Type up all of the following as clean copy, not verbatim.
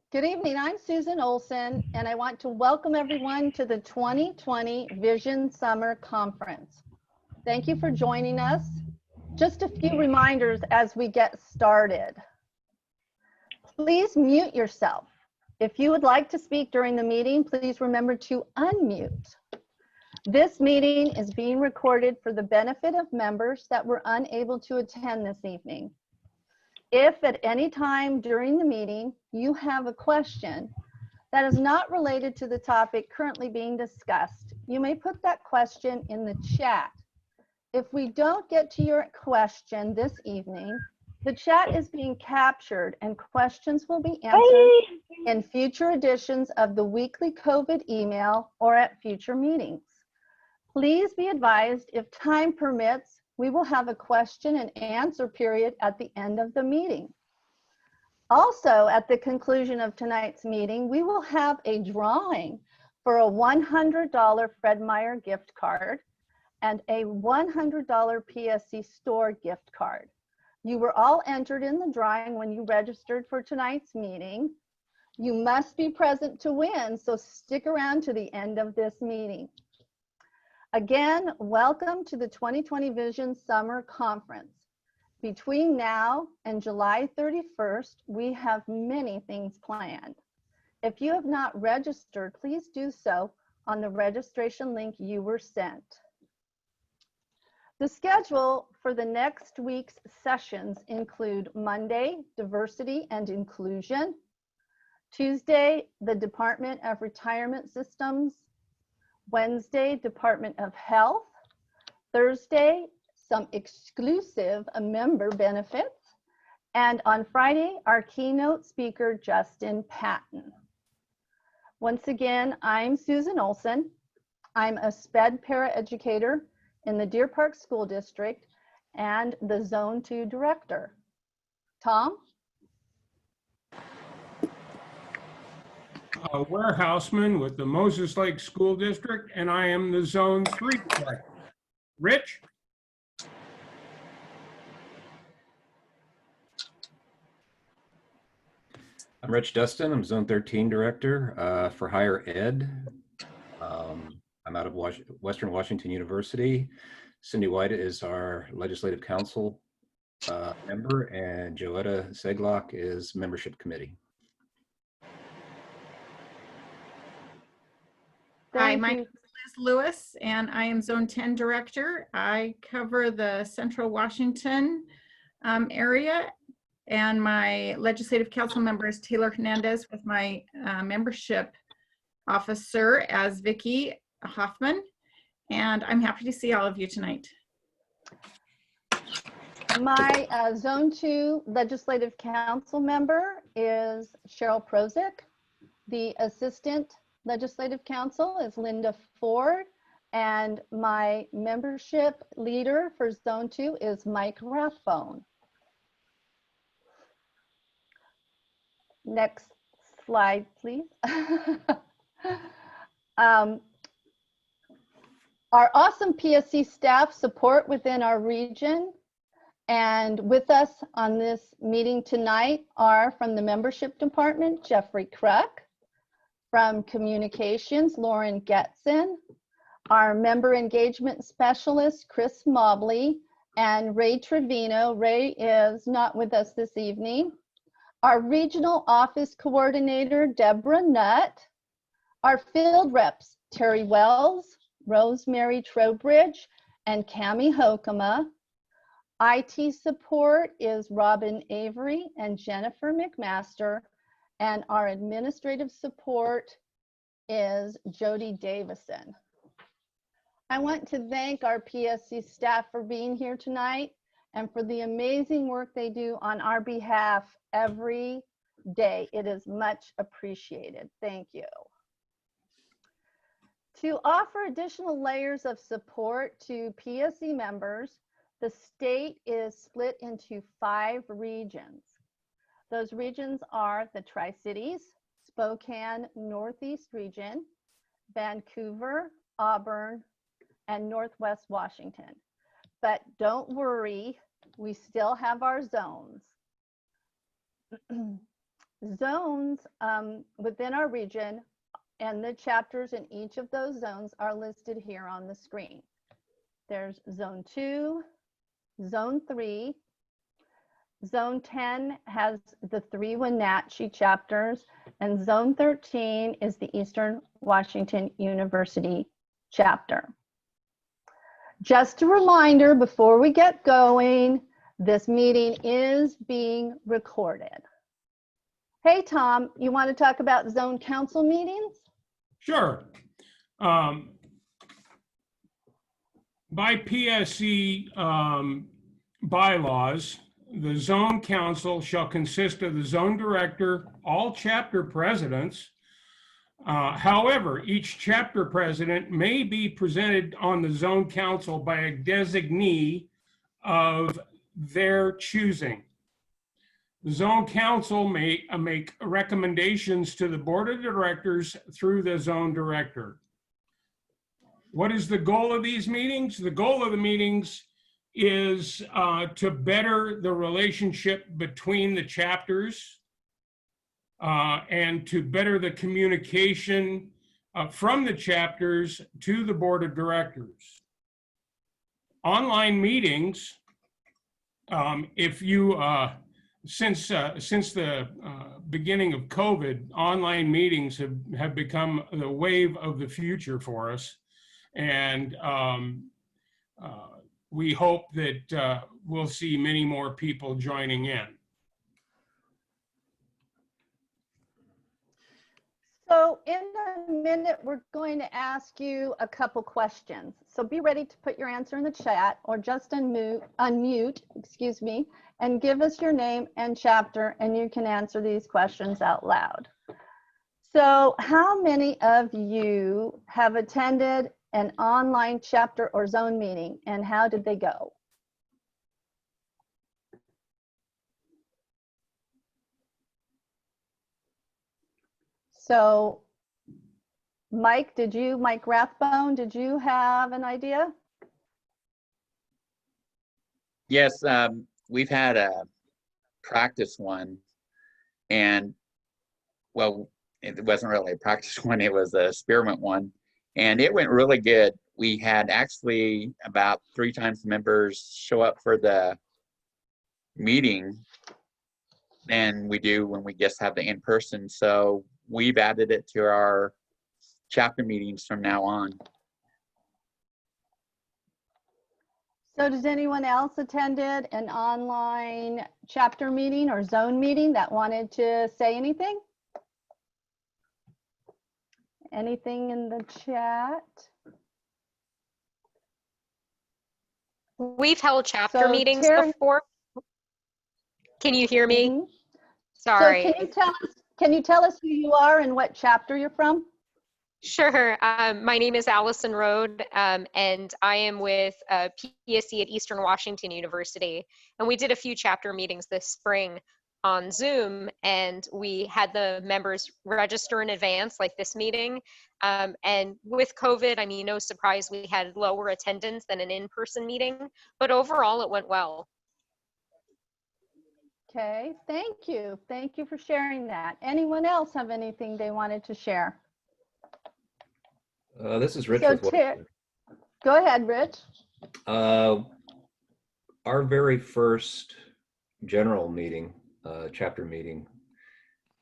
Good evening, I'm Susan Olson, and I want to welcome everyone to the 2020 Vision Summer Conference. Thank you for joining us. Just a few reminders as we get started. Please mute yourself. If you would like to speak during the meeting, please remember to unmute. This meeting is being recorded for the benefit of members that were unable to attend this evening. If at any time during the meeting you have a question that is not related to the topic currently being discussed, you may put that question in the chat. If we don't get to your question this evening, the chat is being captured and questions will be answered in future editions of the weekly COVID email or at future meetings. Please be advised, if time permits, we will have a question and answer period at the end of the meeting. Also, at the conclusion of tonight's meeting, we will have a drawing for a $100 Fred Meyer gift card and a $100 PSC store gift card. You were all entered in the drawing when you registered for tonight's meeting. You must be present to win, so stick around to the end of this meeting. Again, welcome to the 2020 Vision Summer Conference. Between now and July 31st, we have many things planned. If you have not registered, please do so on the registration link you were sent. The schedule for the next week's sessions include Monday, Diversity and Inclusion, Tuesday, the Department of Retirement Systems, Wednesday, Department of Health, Thursday, some exclusive member benefits, and on Friday, our keynote speaker, Justin Patton. Once again, I'm Susan Olson. I'm a SPED paraeducator in the Deer Park School District and the Zone 2 Director. Tom? A warehouseman with the Moses Lake School District, and I am the Zone 3 Director. Rich? I'm Rich Dustin. I'm Zone 13 Director for Higher Ed. I'm out of Western Washington University. Cindy White is our Legislative Council member, and Joetta Seglock is Membership Committee. Hi, my name is Liz Lewis, and I am Zone 10 Director. I cover the Central Washington area, and my Legislative Council member is Taylor Hernandez, with my membership officer as Vicki Hoffman, and I'm happy to see all of you tonight. My Zone 2 Legislative Council member is Cheryl Prozick. The Assistant Legislative Council is Linda Ford, and my membership leader for Zone 2 is Mike Rathbone. Next slide, please. Our awesome PSC staff support within our region, and with us on this meeting tonight are from the membership department, Jeffrey Kruk. From communications, Lauren Getson, our member engagement specialist, Chris Mobley, and Ray Trevino. Ray is not with us this evening. Our regional office coordinator, Deborah Nutt. Our field reps, Terry Wells, Rosemary Trowbridge, and Cami Hokema. IT support is Robin Avery and Jennifer McMaster. And our administrative support is Jody Davison. I want to thank our PSC staff for being here tonight and for the amazing work they do on our behalf every day. It is much appreciated. Thank you. To offer additional layers of support to PSC members, the state is split into 5 regions. Those regions are the Tri-Cities, Spokane Northeast region, Vancouver, Auburn, and Northwest Washington. But don't worry, we still have our zones. zones within our region, and the chapters in each of those zones are listed here on the screen. There's Zone 2, Zone 3. Zone 10 has the 3 Wenatchee chapters, and Zone 13 is the Eastern Washington University chapter. Just a reminder before we get going, this meeting is being recorded. Hey, Tom, you want to talk about zone council meetings? Sure. By PSE bylaws, the zone council shall consist of the zone director, all chapter presidents. However, each chapter president may be presented on the zone council by a designee of their choosing. The zone council may make recommendations to the board of directors through the zone director. What is the goal of these meetings? The goal of the meetings is to better the relationship between the chapters and to better the communication from the chapters to the board of directors. Online meetings, if you since the beginning of COVID, online meetings have become the wave of the future for us. And we hope that we'll see many more people joining in. So in a minute, we're going to ask you a couple questions. So be ready to put your answer in the chat or just unmute, excuse me, and give us your name and chapter, and you can answer these questions out loud. So how many of you have attended an online chapter or zone meeting, and how did they go? So Mike Rathbone, did you have an idea? Yes, we've had a practice one, and well, it wasn't really a practice one, it was an experiment one, and it went really good. We had actually about 3 times the members show up for the meeting than we do when we just have the in-person. So we've added it to our chapter meetings from now on. So does anyone else attended an online chapter meeting or zone meeting that wanted to say anything? Anything in the chat? We've held chapter So meetings Terry- before. Can you hear me? Mhm. Sorry. So can you tell us who you are and what chapter you're from? Sure. My name is Allison Rode, and I am with PSE at Eastern Washington University. And we did a few chapter meetings this spring on Zoom, and we had the members register in advance, like this meeting. And with COVID, I mean, no surprise, we had lower attendance than an in-person meeting, but overall it went well. Okay, thank you. Thank you for sharing that. Anyone else have anything they wanted to share? This is Rich So with Washington. Go ahead, Rich. Our very first general meeting, chapter meeting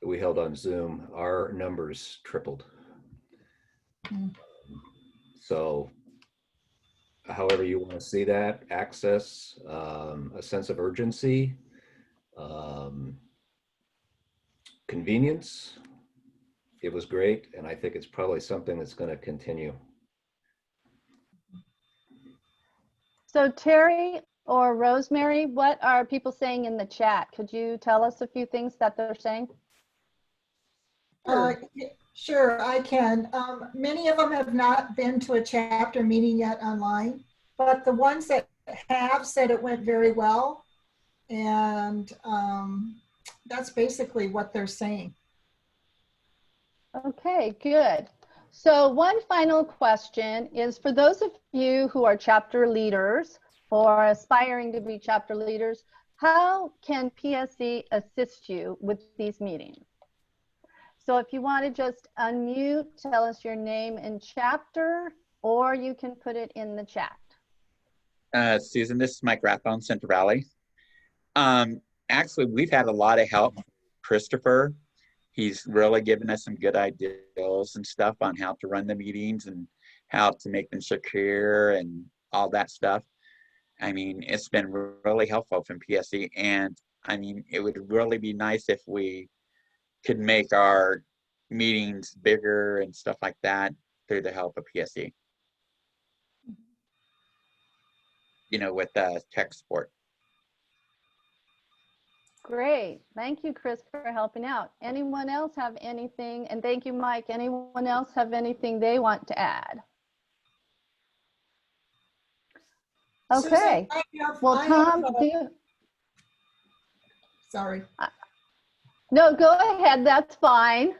that we held on Zoom, our numbers tripled. So however you want to see that, access, a sense of urgency, convenience, it was great, and I think it's probably something that's going to continue. So Terry or Rosemary, what are people saying in the chat? Could you tell us a few things that they're saying? Sure, I can. Many of them have not been to a chapter meeting yet online, but the ones that have said it went very well. And that's basically what they're saying. Okay, good. So one final question is for those of you who are chapter leaders or aspiring to be chapter leaders, how can PSE assist you with these meetings? So if you want to just unmute, tell us your name and chapter, or you can put it in the chat. Susan, this is Mike Rathbone, Central Valley. Actually, we've had a lot of help from Christopher. He's really given us some good ideas and stuff on how to run the meetings and how to make them secure and all that stuff. I mean, it's been really helpful from PSE, and I mean, it would really be nice if we could make our meetings bigger and stuff like that through the help of PSE. You know, with tech support. Great. Thank you, Chris, for helping out. Anyone else have anything? And thank you, Mike. Anyone else have anything they want to add? Okay. Susan, Well, Tom, do you? Sorry. No, go ahead. That's fine.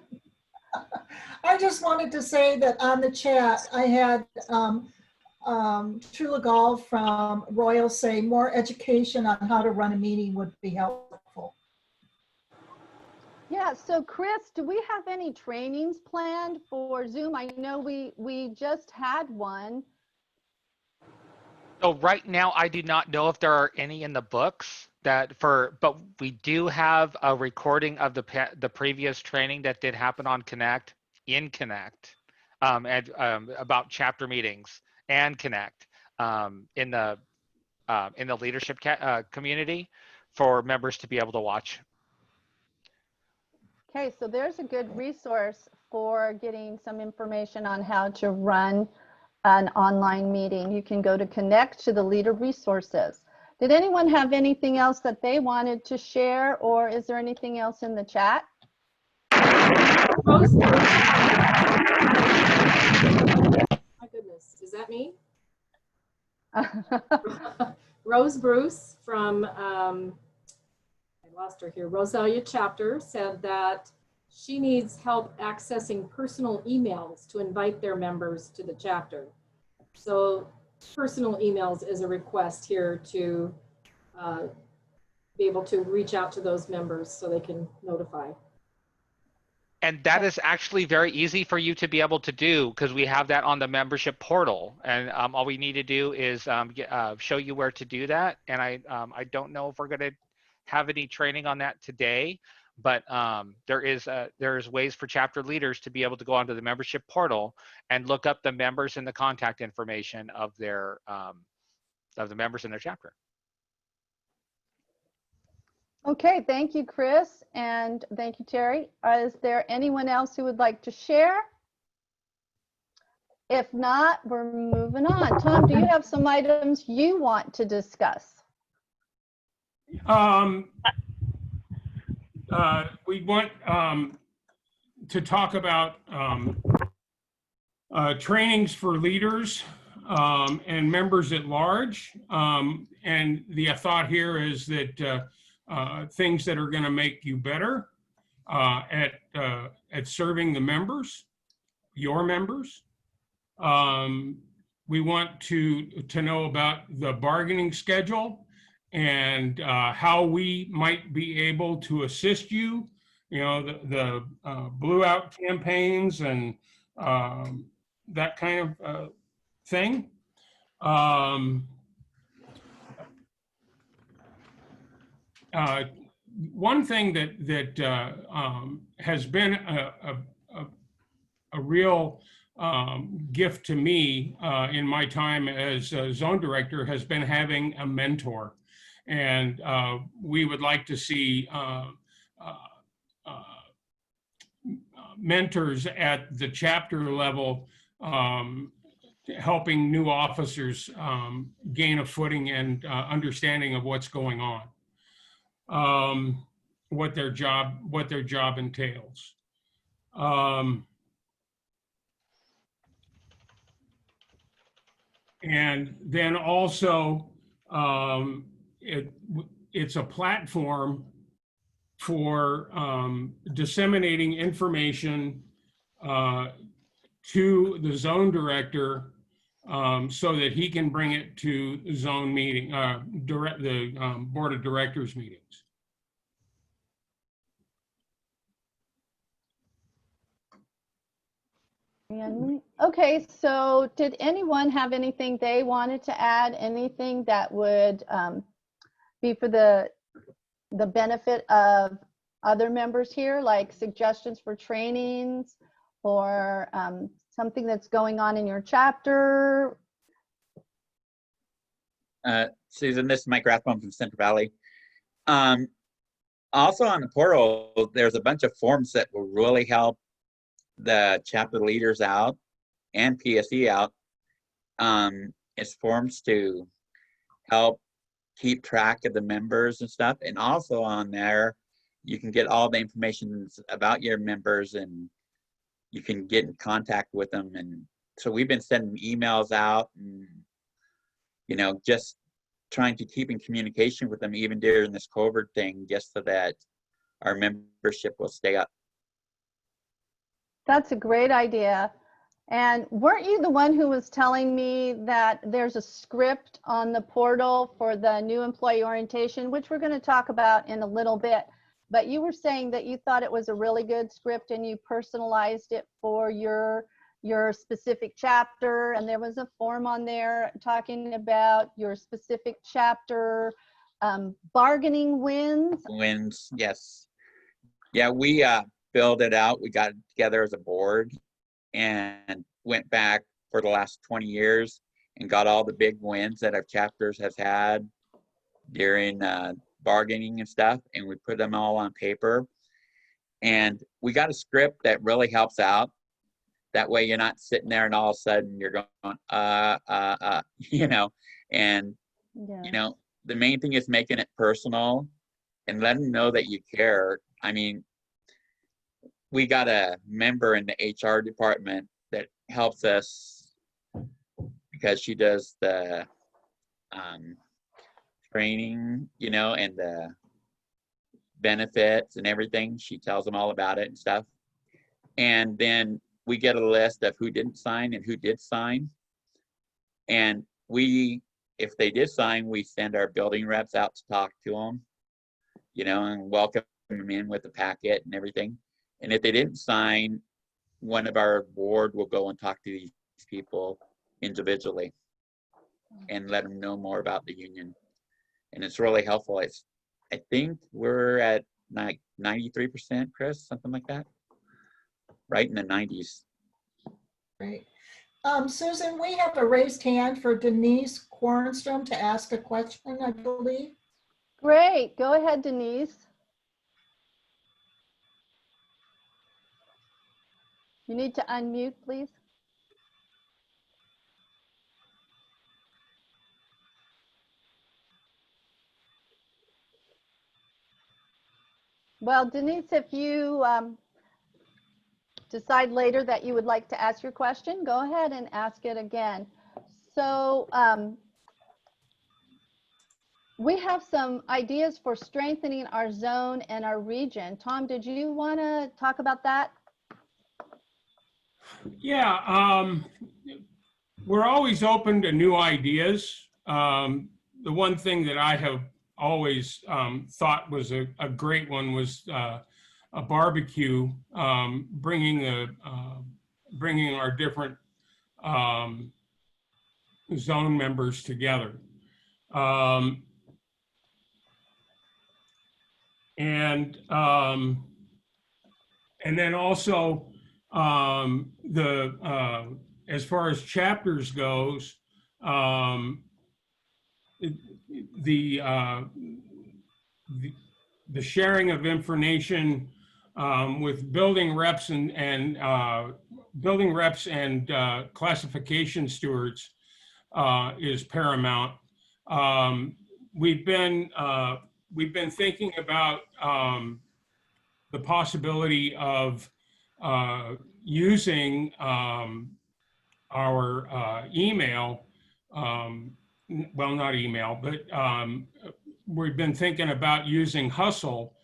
I just wanted to say that on the chat, I had Trula Gall from Royal say more education on how to run a meeting would be helpful. Yeah, so Chris, do we have any trainings planned for Zoom? I know we just had one. So right now, I do not know if there are any in the books but we do have a recording of the previous training that did happen on Connect, in Connect, and about chapter meetings and Connect in the leadership community for members to be able to watch. Okay, so there's a good resource for getting some information on how to run an online meeting. You can go to Connect to the Leader Resources. Did anyone have anything else that they wanted to share, or is there anything else in the chat? My goodness, is that me? Rose Bruce from, I lost her here, Rosalia Chapter said that she needs help accessing personal emails to invite their members to the chapter. So personal emails is a request here to be able to reach out to those members so they can notify. And that is actually very easy for you to be able to do because we have that on the membership portal. And all we need to do is show you where to do that. And I don't know if we're going to have any training on that today, but there's ways for chapter leaders to be able to go onto the membership portal and look up the members and the contact information of the members in their chapter. Okay, thank you, Chris, and thank you, Terry. Is there anyone else who would like to share? If not, we're moving on. Tom, do you have some items you want to discuss? We want to talk about trainings for leaders and members at large. And the thought here is that things that are going to make you better at serving the members, your members. We want to know about the bargaining schedule and how we might be able to assist you. You know, the Blue Out campaigns and that kind of thing. One thing that has been a real gift to me in my time as a zone director has been having a mentor. And we would like to see mentors at the chapter level helping new officers gain a footing and understanding of what's going on, what their job entails. And then also, it's a platform for disseminating information to the zone director so that he can bring it to the zone meeting, the board of directors meetings. Okay, so did anyone have anything they wanted to add? Anything that would be for the benefit of other members here, like suggestions for trainings or something that's going on in your chapter? Susan, this is Mike Rathbone from Central Valley. Also on the portal, there's a bunch of forms that will really help the chapter leaders out and PSE out. It's forms to help keep track of the members and stuff. And also on there, you can get all the information about your members and you can get in contact with them. And so we've been sending emails out and, you know, just trying to keep in communication with them even during this COVID thing, just so that our membership will stay up. That's a great idea. And weren't you the one who was telling me that there's a script on the portal for the new employee orientation, which we're going to talk about in a little bit, but you were saying that you thought it was a really good script and you personalized it for your specific chapter, and there was a form on there talking about your specific chapter bargaining wins. Yes. Yeah, we filled it out. We got together as a board and went back for the last 20 years and got all the big wins that our chapters have had during bargaining and stuff, and we put them all on paper. And we got a script that really helps out. That way you're not sitting there and all of a sudden you're going, you know, and, Yeah. you know, the main thing is making it personal and letting them know that you care. I mean, we got a member in the HR department that helps us because she does the training, you know, and the benefits and everything. She tells them all about it and stuff. And then we get a list of who didn't sign and who did sign. And we, if they did sign, we send our building reps out to talk to them, you know, and welcome them in with the packet and everything. And if they didn't sign, one of our board will go and talk to these people individually and let them know more about the union. And it's really helpful. I think we're at like 93%, Chris, something like that. Right in the 90s. Great. Susan, we have a raised hand for Denise Kornstrom to ask a question, I believe. Great. Go ahead, Denise. You need to unmute, please. Well, Denise, if you decide later that you would like to ask your question, go ahead and ask it again. So we have some ideas for strengthening our zone and our region. Tom, did you want to talk about that? Yeah, we're always open to new ideas. The one thing that I have always thought was a great one was a barbecue, bringing our different zone members together. And then also as far as chapters goes, the sharing of information with building reps and classification stewards is paramount. We've been thinking about the possibility of using our email, well, not email, but we've been thinking about using Hustle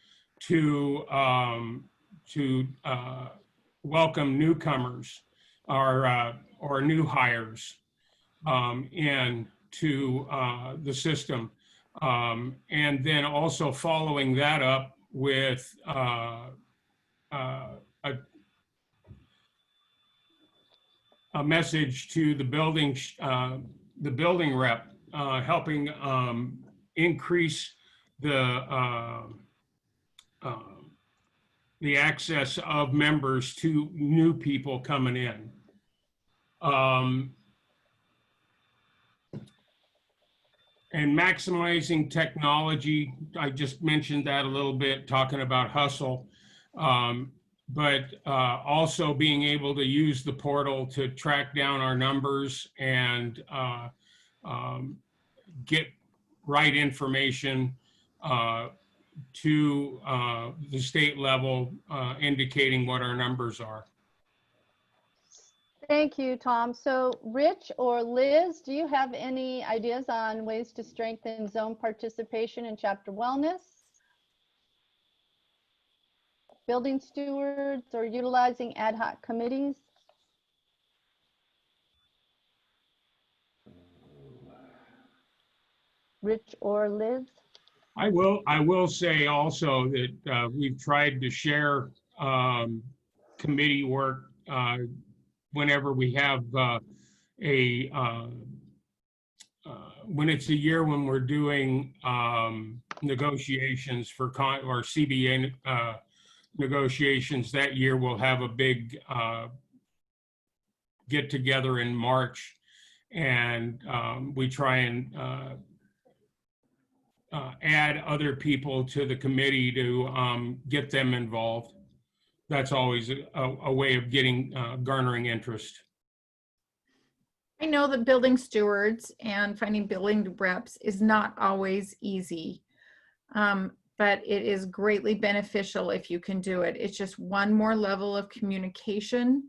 to welcome newcomers or new hires into the system. And then also following that up with a message to the building rep, helping increase the access of members to new people coming in. And maximizing technology, I just mentioned that a little bit, talking about hustle, but also being able to use the portal to track down our numbers and get right information to the state level, indicating what our numbers are. Thank you, Tom. So Rich or Liz, do you have any ideas on ways to strengthen zone participation in chapter wellness? Building stewards or utilizing ad hoc committees? Rich or Liz? I will say also that we've tried to share committee work whenever we have when it's a year when we're doing negotiations for or CBA negotiations. That year we'll have a big get together in March, and we try and add other people to the committee to get them involved. That's always a way of getting garnering interest. I know that building stewards and finding building reps is not always easy, but it is greatly beneficial if you can do it. It's just one more level of communication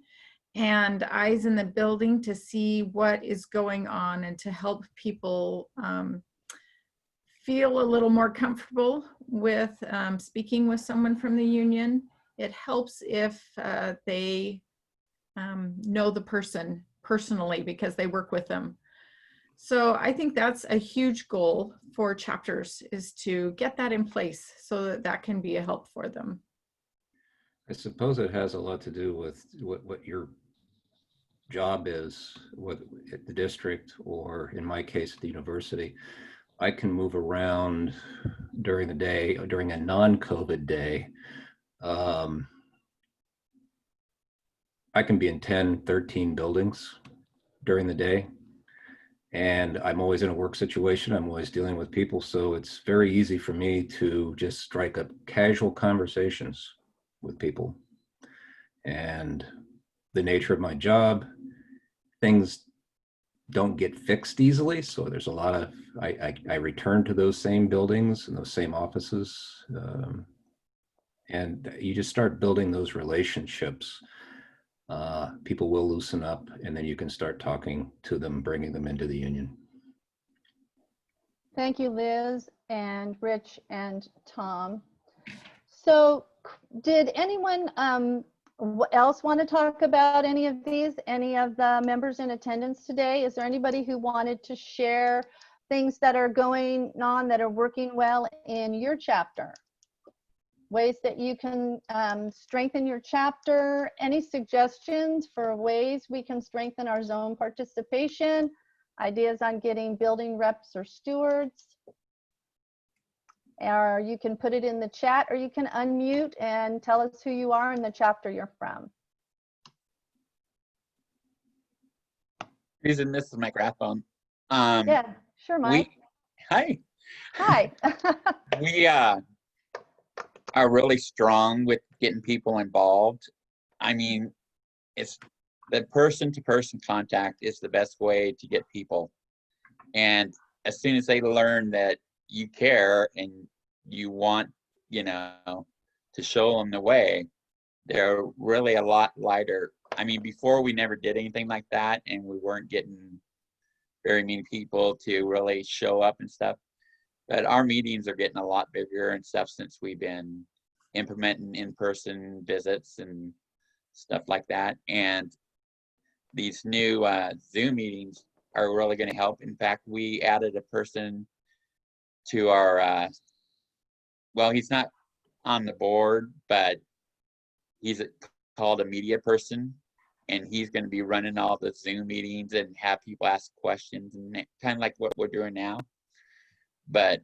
and eyes in the building to see what is going on and to help people feel a little more comfortable with speaking with someone from the union. It helps if they know the person personally because they work with them. So I think that's a huge goal for chapters, is to get that in place so that that can be a help for them. I suppose it has a lot to do with what your job is, whether at the district or in my case at the university. I can move around during the day, or during a non-COVID day. I can be in 10, 13 buildings during the day, and I'm always in a work situation. I'm always dealing with people. So it's very easy for me to just strike up casual conversations with people. And the nature of my job, things don't get fixed easily. So there's a lot of, I return to those same buildings and those same offices. And you just start building those relationships. People will loosen up, and then you can start talking to them, bringing them into the union. Thank you, Liz and Rich and Tom. So did anyone else want to talk about any of these? Any of the members in attendance today? Is there anybody who wanted to share things that are going on that are working well in your chapter? Ways that you can strengthen your chapter? Any suggestions for ways we can strengthen our zone participation? Ideas on getting building reps or stewards? Or you can put it in the chat, or you can unmute and tell us who you are and the chapter you're from. Reason this is my microphone. Yeah, sure, Mike. Hi. Hi. We are really strong with getting people involved. I mean, it's the person-to-person contact is the best way to get people. And as soon as they learn that you care and you want, to show them the way, they're really a lot lighter. I mean, before we never did anything like that, and we weren't getting very many people to really show up and stuff. But our meetings are getting a lot bigger and stuff since we've been implementing in-person visits and stuff like that. And these new Zoom meetings are really going to help. In fact, we added a person to our, well, he's not on the board, but he's called a media person. and he's going to be running all the Zoom meetings and have people ask questions, and kind of like what we're doing now. But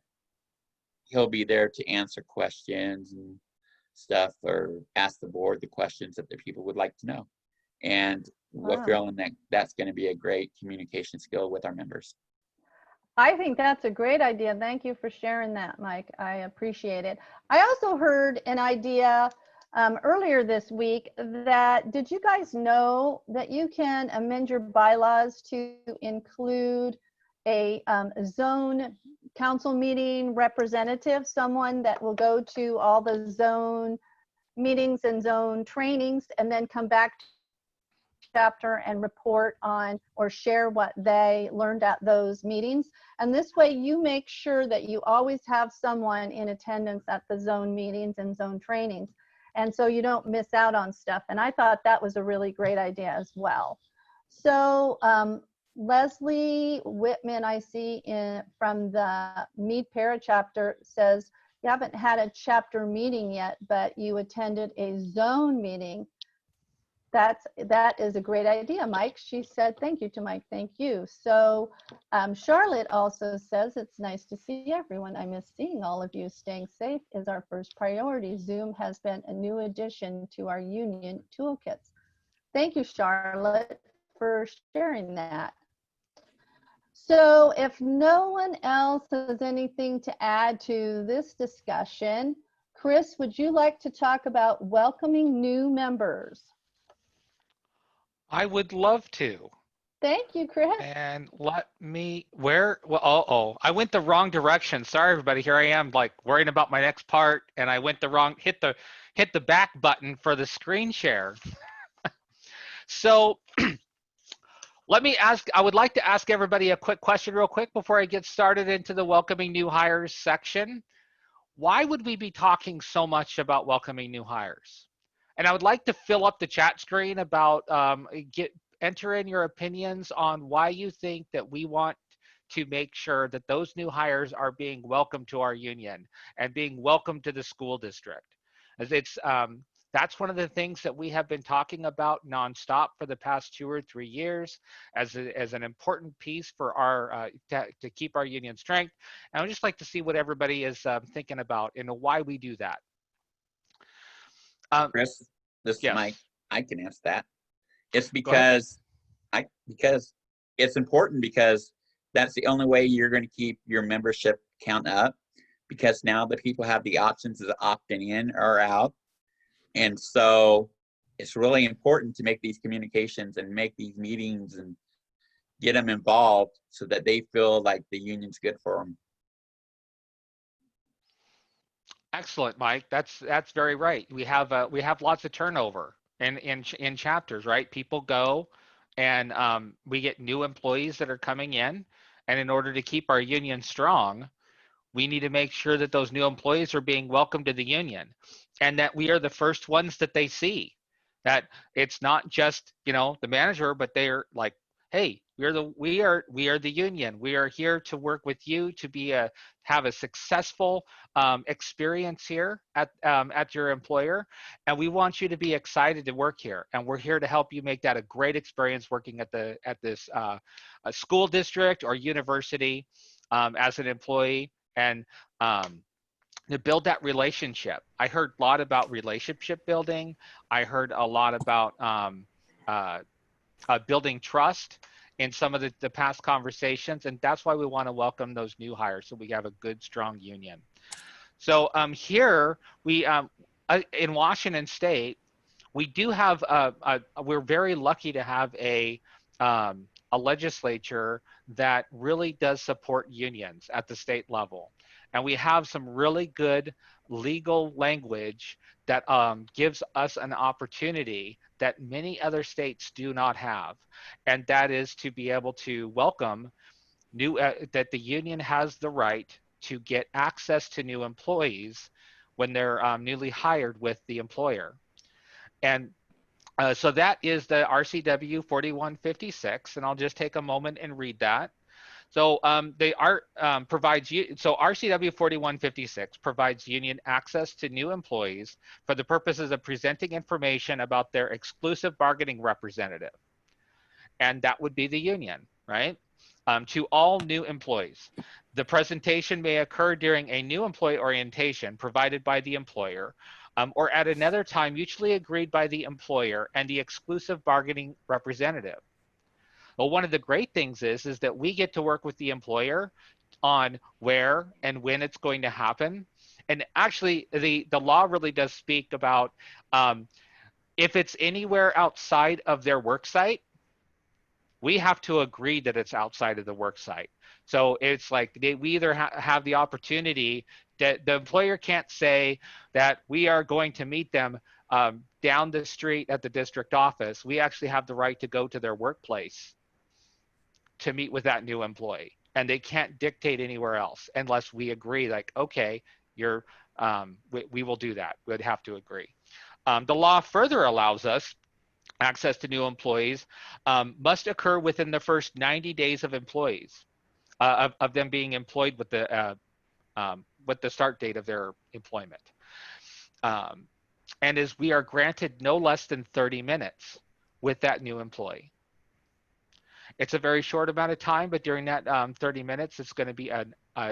he'll be there to answer questions and stuff, or ask the board the questions that the people would like to know. And we're Wow. feeling that that's going to be a great communication skill with our members. I think that's a great idea. Thank you for sharing that, Mike. I appreciate it. I also heard an idea earlier this week that, did you guys know that you can amend your bylaws to include a zone council meeting representative, someone that will go to all the zone meetings and zone trainings and then come back to chapter and report on or share what they learned at those meetings? And this way you make sure that you always have someone in attendance at the zone meetings and zone trainings, and so you don't miss out on stuff. And I thought that was a really great idea as well. So Leslie Whitman, I see from the Meade Para chapter, says you haven't had a chapter meeting yet, but you attended a zone meeting. That is a great idea, Mike. She said, thank you to Mike. Thank you. So Charlotte also says, it's nice to see everyone. I miss seeing all of you. Staying safe is our first priority. Zoom has been a new addition to our union toolkits. Thank you, Charlotte, for sharing that. So if no one else has anything to add to this discussion, Chris, would you like to talk about welcoming new members? I would love to. Thank you, Chris. And let me, well, I went the wrong direction. Sorry, everybody. Here I am, like worrying about my next part, and I went the wrong, hit the back button for the screen share. So I would like to ask everybody a quick question real quick before I get started into the welcoming new hires section. Why would we be talking so much about welcoming new hires? And I would like to fill up the chat screen about, enter in your opinions on why you think that we want to make sure that those new hires are being welcomed to our union and being welcomed to the school district. As that's one of the things that we have been talking about nonstop for the past 2 or 3 years as an important piece for our to keep our union strength. And I would just like to see what everybody is thinking about and why we do that. Chris, this yes. is Mike. I can answer that. It's because it's important, because that's the only way you're going to keep your membership count up, because now the people have the options of opting in or out. And so it's really important to make these communications and make these meetings and get them involved so that they feel like the union's good for them. Excellent, Mike. That's very right. We have lots of turnover in chapters, right? People go, and we get new employees that are coming in, and in order to keep our union strong, we need to make sure that those new employees are being welcomed to the union, and that we are the first ones that they see. That it's not just, you know, the manager, but they're like, hey, we are the union. We are here to work with you to have a successful experience here at your employer, and we want you to be excited to work here. And we're here to help you make that a great experience working at this a school district or university as an employee, and to build that relationship. I heard a lot about relationship building. I heard a lot about building trust in some of the past conversations, and that's why we want to welcome those new hires, so we have a good, strong union. So here we in Washington State, we do have we're very lucky to have a legislature that really does support unions at the state level, and we have some really good legal language that gives us an opportunity that many other states do not have, and that is to be able to welcome that the union has the right to get access to new employees when they're newly hired with the employer. And so that is the RCW 4156, and I'll just take a moment and read that. So they are provides you. So RCW 4156 provides union access to new employees for the purposes of presenting information about their exclusive bargaining representative, and that would be the union, right? To all new employees. The presentation may occur during a new employee orientation provided by the employer, or at another time mutually agreed by the employer and the exclusive bargaining representative. Well, one of the great things is that we get to work with the employer on where and when it's going to happen. And actually, the law really does speak about if it's anywhere outside of their work site, we have to agree that it's outside of the work site. So it's like we either have the opportunity that the employer can't say that we are going to meet them down the street at the district office. We actually have the right to go to their workplace to meet with that new employee, and they can't dictate anywhere else unless we agree, like, okay, you're we will do that. We'd have to agree. The law further allows us access to new employees must occur within the first 90 days of employees, of them being employed with the start date of their employment. And as we are granted no less than 30 minutes with that new employee. It's a very short amount of time, but during that 30 minutes, it's going to be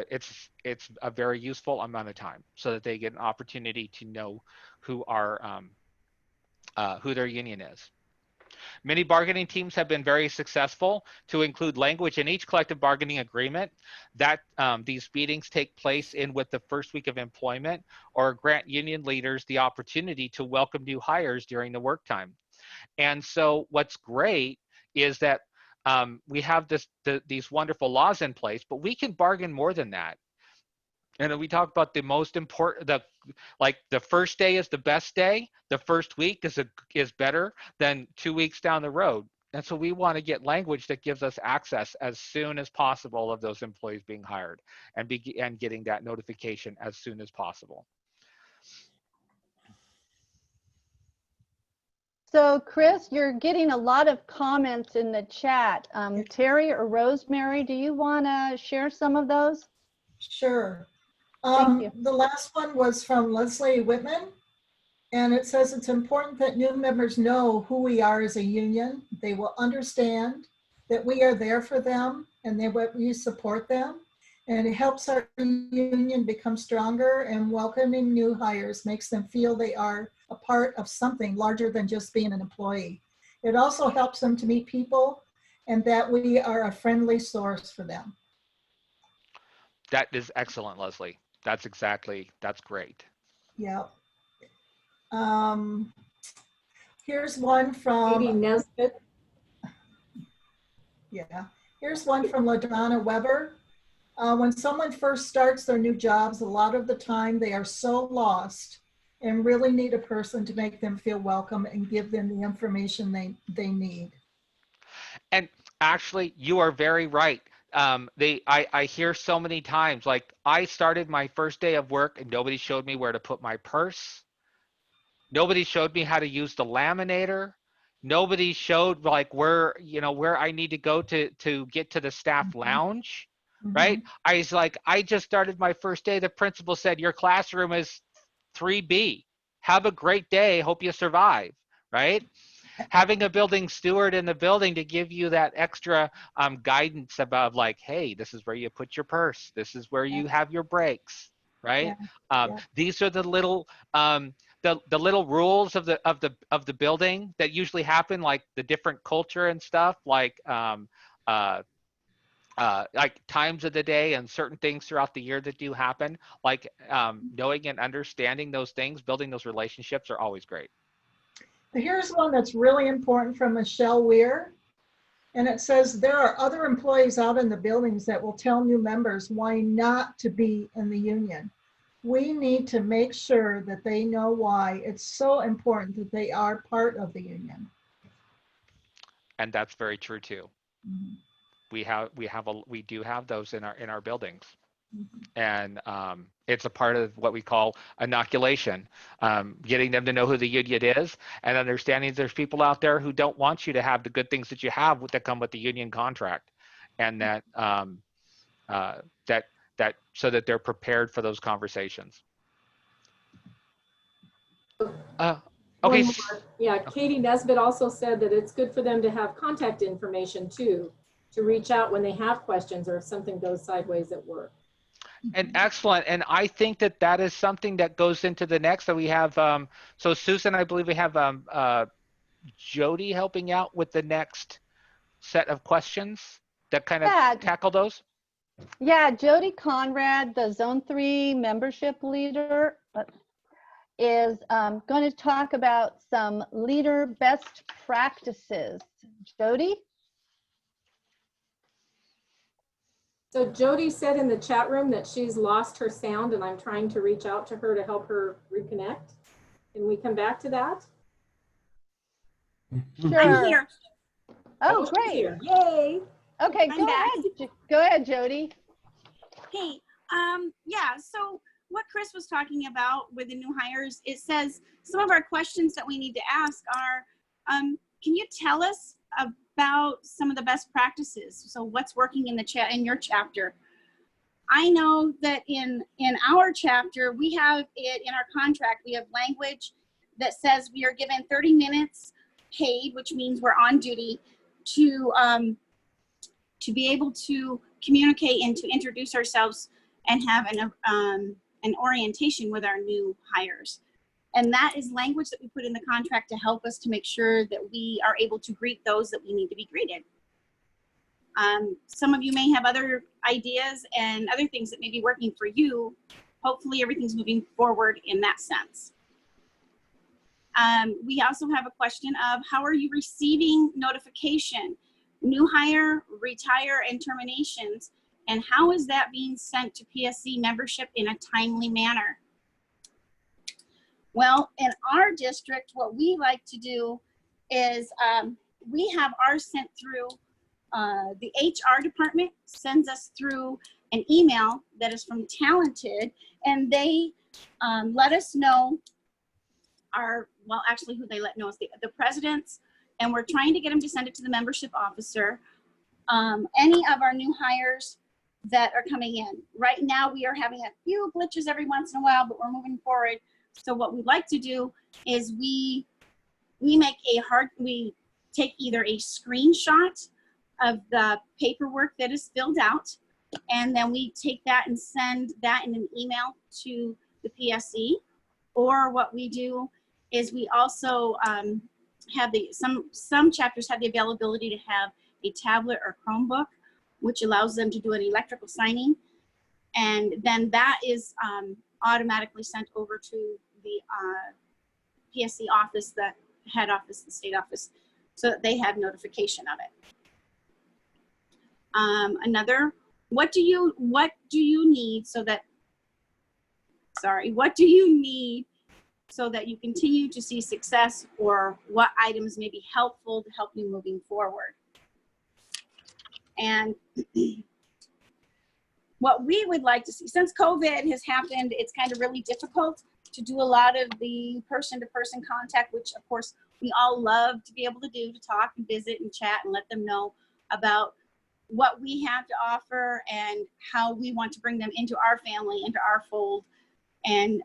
it's a very useful amount of time so that they get an opportunity to know who their union is. Many bargaining teams have been very successful to include language in each collective bargaining agreement that these meetings take place in with the first week of employment, or grant union leaders the opportunity to welcome new hires during the work time. And so what's great is that we have these wonderful laws in place, but we can bargain more than that. And we talk about the most important, like the first day is the best day. The first week is better than 2 weeks down the road. And so we want to get language that gives us access as soon as possible of those employees being hired, and getting that notification as soon as possible. So Chris, you're getting a lot of comments in the chat. Terry or Rosemary, do you want to share some of those? Sure. Thank you. The last one was from Leslie Whitman, and it says it's important that new members know who we are as a union. They will understand that we are there for them and that we support them. And it helps our union become stronger, and welcoming new hires makes them feel they are a part of something larger than just being an employee. It also helps them to meet people and that we are a friendly source for them. That is excellent, Leslie. That's great. Yeah. Here's one from Katie Nesbitt. Yeah. Here's one from LaDonna Weber. When someone first starts their new jobs, a lot of the time they are so lost and really need a person to make them feel welcome and give them the information they need. And actually, you are very right. I hear so many times, like, I started my first day of work and nobody showed me where to put my purse. Nobody showed me how to use the laminator. Nobody showed like where I need to go to get to the staff lounge, right? I was like, I just started my first day. The principal said, your classroom is 3B. Have a great day. Hope you survive, right? Having a building steward in the building to give you that extra guidance about, like, hey, this is where you put your purse. This is where you have your breaks, right? These are the little the little rules of the building that usually happen, like the different culture and stuff, like times of the day and certain things throughout the year that do happen. Like knowing and understanding those things, building those relationships are always great. Here's one that's really important from Michelle Weir. And it says, there are other employees out in the buildings that will tell new members why not to be in the union. We need to make sure that they know why it's so important that they are part of the union. And that's very true too. We do have those in our buildings. And it's a part of what we call inoculation, getting them to know who the union is, and understanding there's people out there who don't want you to have the good things that you have that come with the union contract, and that so that they're prepared for those conversations. Okay. One more. Yeah, Katie Nesbitt also said that it's good for them to have contact information too, to reach out when they have questions or if something goes sideways at work. And excellent. And I think that that is something that goes into the next. So we have, so Susan, I believe we have Jody helping out with the next set of questions that kind of tackle those. Yeah, Jody Conrad, the Zone 3 membership leader, is going to talk about some leader best practices. Jody? So Jody said in the chat room that she's lost her sound and I'm trying to reach out to her to help her reconnect. Can we come back to that? Sure. I'm here. Oh, great. Here. Yay. Okay, I'm go back. ahead. Go ahead, Jody. Hey, yeah, so what Chris was talking about with the new hires, it says some of our questions that we need to ask are, can you tell us about some of the best practices? So what's working in the chat in your chapter? I know that in our chapter, we have it in our contract, we have language that says we are given 30 minutes paid, which means we're on duty to be able to communicate and to introduce ourselves and have an orientation with our new hires. And that is language that we put in the contract to help us to make sure that we are able to greet those that we need to be greeted. Some of you may have other ideas and other things that may be working for you. Hopefully everything's moving forward in that sense. We also have a question of how are you receiving notification, new hire, retire, and terminations, and how is that being sent to PSC membership in a timely manner? Well, in our district, what we like to do is we have ours sent through, the HR department sends us through an email that is from Talented, and they let us know well, actually who they let know is the presidents, and we're trying to get them to send it to the membership officer. Any of our new hires that are coming in. Right now, we are having a few glitches every once in a while, but we're moving forward. So what we'd like to do is we take either a screenshot of the paperwork that is filled out, and then we take that and send that in an email to the PSE. Or what we do is we also have some chapters have the availability to have a tablet or Chromebook, which allows them to do an electrical signing. And then that is automatically sent over to the PSC office, the head office, the state office, so that they have notification of it. What do you need so that, what do you need so that you continue to see success, or what items may be helpful to help you moving forward? And what we would like to see, since COVID has happened, it's kind of really difficult to do a lot of the person-to-person contact, which of course we all love to be able to do, to talk and visit and chat and let them know about what we have to offer and how we want to bring them into our family, into our fold, and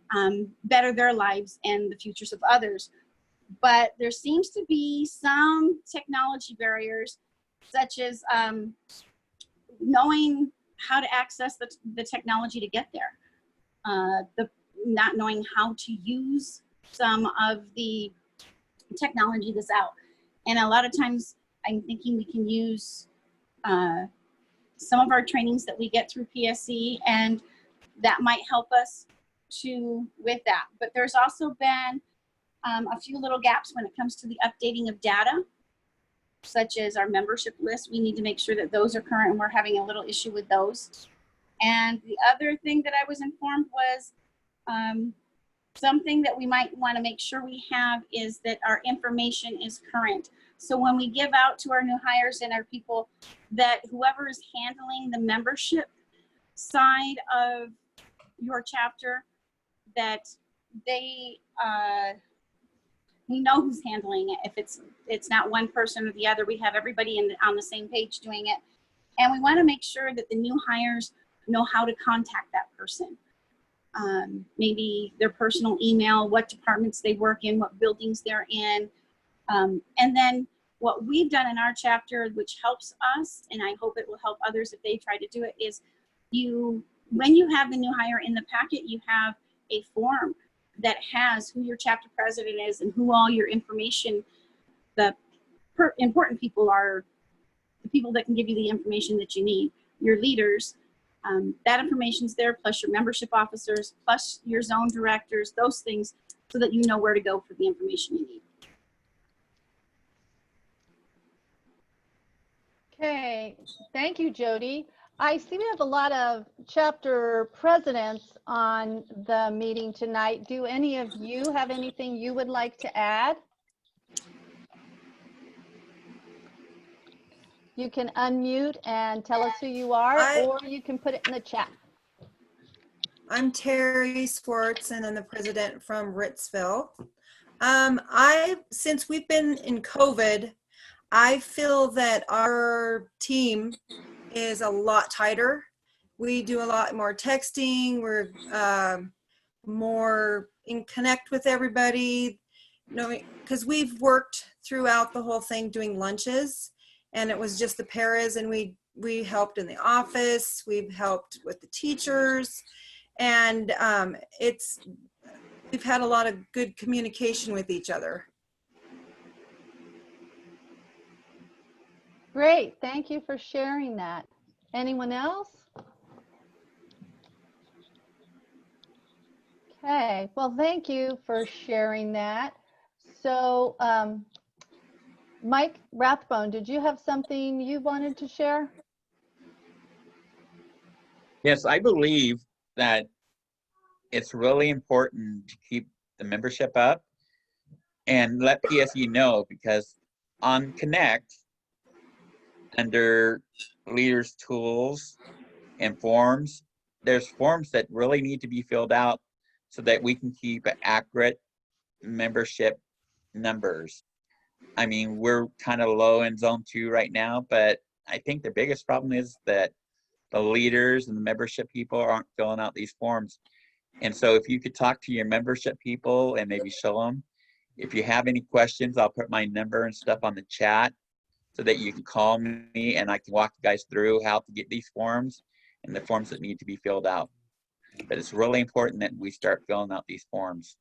better their lives and the futures of others. But there seems to be some technology barriers, such as knowing how to access the technology to get there, not knowing how to use some of the technology that's out. And a lot of times I'm thinking we can use some of our trainings that we get through PSC, and that might help us with that. But there's also been a few little gaps when it comes to the updating of data, such as our membership list. We need to make sure that those are current, and we're having a little issue with those. And the other thing that I was informed was something that we might want to make sure we have is that our information is current. So when we give out to our new hires and our people, that whoever is handling the membership side of your chapter, that they we know who's handling it. If it's not one person or the other, we have everybody on the same page doing it. And we want to make sure that the new hires know how to contact that person. Maybe their personal email, what departments they work in, what buildings they're in. And then what we've done in our chapter, which helps us, and I hope it will help others if they try to do it, is when you have the new hire in the packet, you have a form that has who your chapter president is and who all your information, the important people are, the people that can give you the information that you need, your leaders. That information's there, plus your membership officers, plus your zone directors, those things, so that you know where to go for the information you need. Okay, thank you, Jody. I see we have a lot of chapter presidents on the meeting tonight. Do any of you have anything you would like to add? You can unmute and tell us who you are, or you can put it in the chat. I'm Terry Swartz, and I'm the president from Ritzville. Since we've been in COVID, I feel that our team is a lot tighter. We do a lot more texting. We're more in connect with everybody, because we've worked throughout the whole thing doing lunches, and it was just the paras, and we helped in the office. We've helped with the teachers, and we've had a lot of good communication with each other. Great, thank you for sharing that. Anyone else? Okay, well, thank you for sharing that. So, Mike Rathbone, did you have something you wanted to share? Yes, I believe that it's really important to keep the membership up and let PSE know, because on Connect, under leaders tools and forms, there's forms that really need to be filled out so that we can keep accurate membership numbers. I mean, we're kind of low in zone 2 right now, but I think the biggest problem is that the leaders and the membership people aren't filling out these forms. And so if you could talk to your membership people and maybe show them, if you have any questions, I'll put my number and stuff on the chat so that you can call me and I can walk you guys through how to get these forms and the forms that need to be filled out. But it's really important that we start filling out these forms.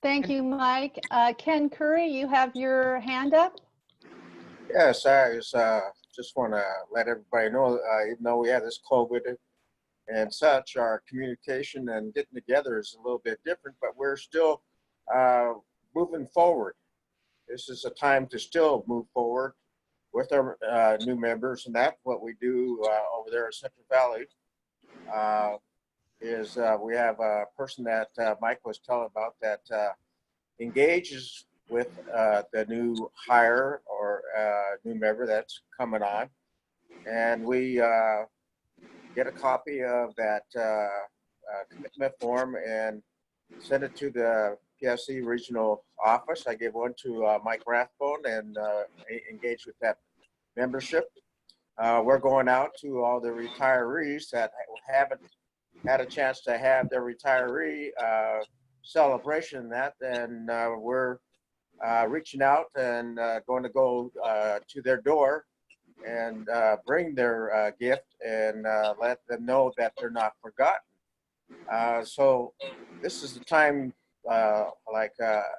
Thank you, Mike. Ken Curry, you have your hand up. Yes, I just want to let everybody know, even though we have this COVID and such, our communication and getting together is a little bit different, but we're still moving forward. This is a time to still move forward with our new members, and that's what we do over there at Central Valley. We have a person that Mike was telling about that engages with the new hire or new member that's coming on, and we get a copy of that commitment form and send it to the PSE regional office. I gave one to Mike Rathbone and engage with that membership. We're going out to all the retirees that haven't had a chance to have their retiree celebration, and we're reaching out and going to go to their door and bring their gift and let them know that they're not forgotten. So this is the time, like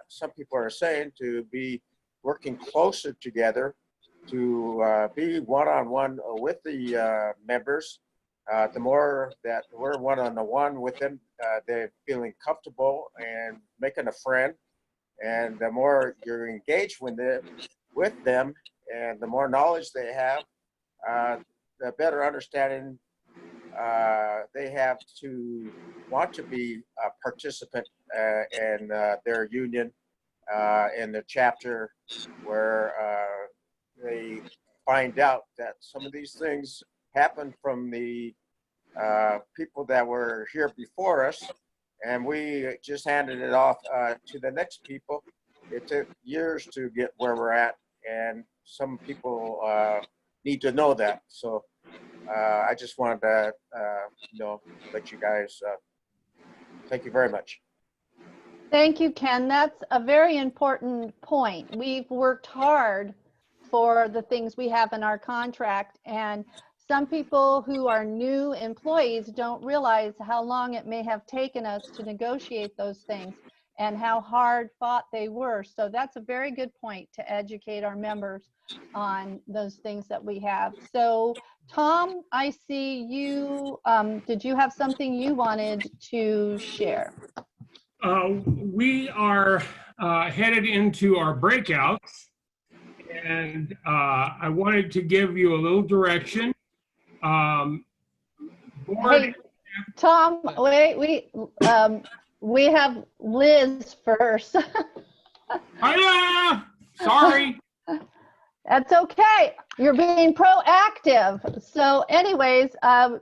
some people are saying, to be working closer together, to be one-on-one with the members. The more that we're one-on-one with them, they're feeling comfortable and making a friend. And the more you're engaged with them, and the more knowledge they have, the better understanding they have to want to be a participant in their union, in the chapter, where they find out that some of these things happen from the people that were here before us, and we just handed it off to the next people. It took years to get where we're at, and some people need to know that. So I just wanted to, let you guys, thank you very much. Thank you, Ken. That's a very important point. We've worked hard for the things we have in our contract, and some people who are new employees don't realize how long it may have taken us to negotiate those things and how hard fought they were. So that's a very good point to educate our members on those things that we have. So Tom, I see you, did you have something you wanted to share? We are headed into our breakouts, and I wanted to give you a little direction. Hey, Tom, wait, we have Liz first. Hiya! Sorry. That's okay. You're being proactive. So anyways,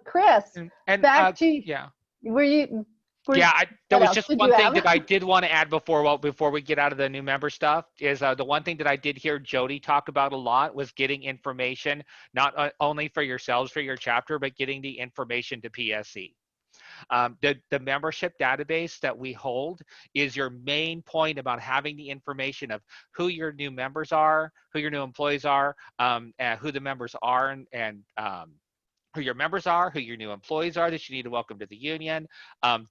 Chris, And back to you. yeah. There was just one thing that I did want to add before we get out of the new member stuff is the one thing that I did hear Jody talk about a lot was getting information, not only for yourselves, for your chapter, but getting the information to PSE. The membership database that we hold is your main point about having the information of who your new members are, who your new employees are, who the members are, and who your members are, who your new employees are that you need to welcome to the union.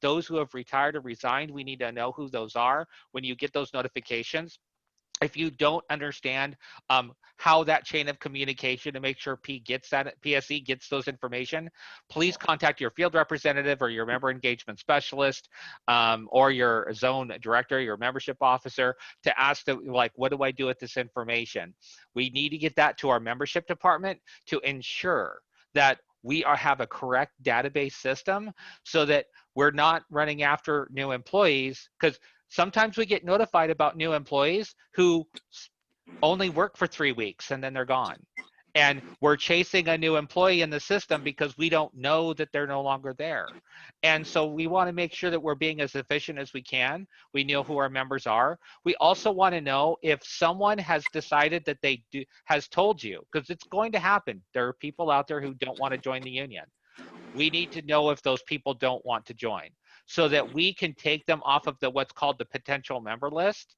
Those who have retired or resigned, we need to know who those are when you get those notifications. If you don't understand how that chain of communication to make sure PSE gets those information, please contact your field representative or your member engagement specialist or your zone director, your membership officer to ask them, like, what do I do with this information? We need to get that to our membership department to ensure that we have a correct database system so that we're not running after new employees, because sometimes we get notified about new employees who only work for 3 weeks and then they're gone. And we're chasing a new employee in the system because we don't know that they're no longer there. And so we want to make sure that we're being as efficient as we can. We know who our members are. We also want to know if someone has decided that has told you, because it's going to happen. There are people out there who don't want to join the union. We need to know if those people don't want to join, so that we can take them off of what's called the potential member list,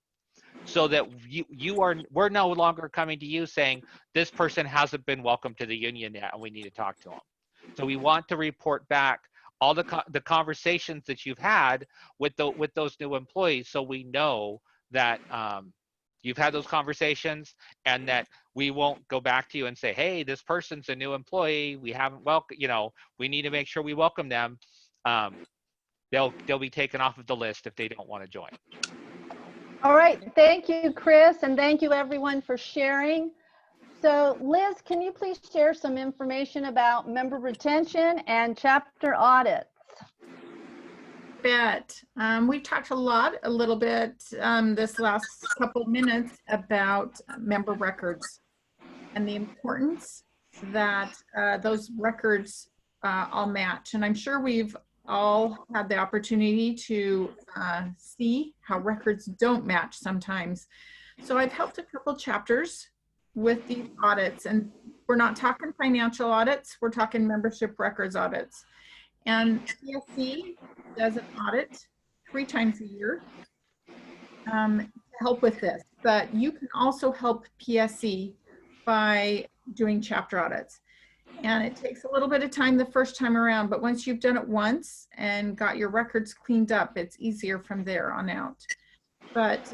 so that we're no longer coming to you saying this person hasn't been welcomed to the union yet and we need to talk to them. So we want to report back all the conversations that you've had with those new employees, so we know that you've had those conversations and that we won't go back to you and say, hey, this person's a new employee, we haven't we need to make sure we welcome them. They'll be taken off of the list if they don't want to join. All right, thank you, Chris, and thank you everyone for sharing. So Liz, can you please share some information about member retention and chapter audits? Bet. We talked a little bit this last couple of minutes about member records and the importance that those records all match. And I'm sure we've all had the opportunity to see how records don't match sometimes. So I've helped a couple chapters with these audits, and we're not talking financial audits, we're talking membership records audits. And PSC does an audit 3 times a year to help with this, but you can also help PSC by doing chapter audits. And it takes a little bit of time the first time around, but once you've done it once and got your records cleaned up, it's easier from there on out. But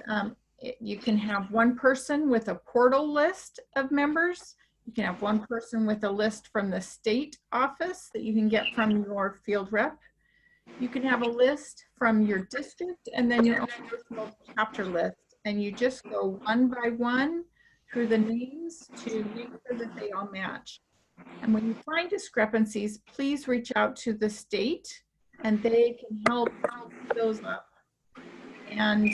you can have one person with a portal list of members. You can have one person with a list from the state office that you can get from your field rep. You can have a list from your district and then your own personal chapter list. And you just go one by one through the names to make sure that they all match. And when you find discrepancies, please reach out to the state and they can help those up. And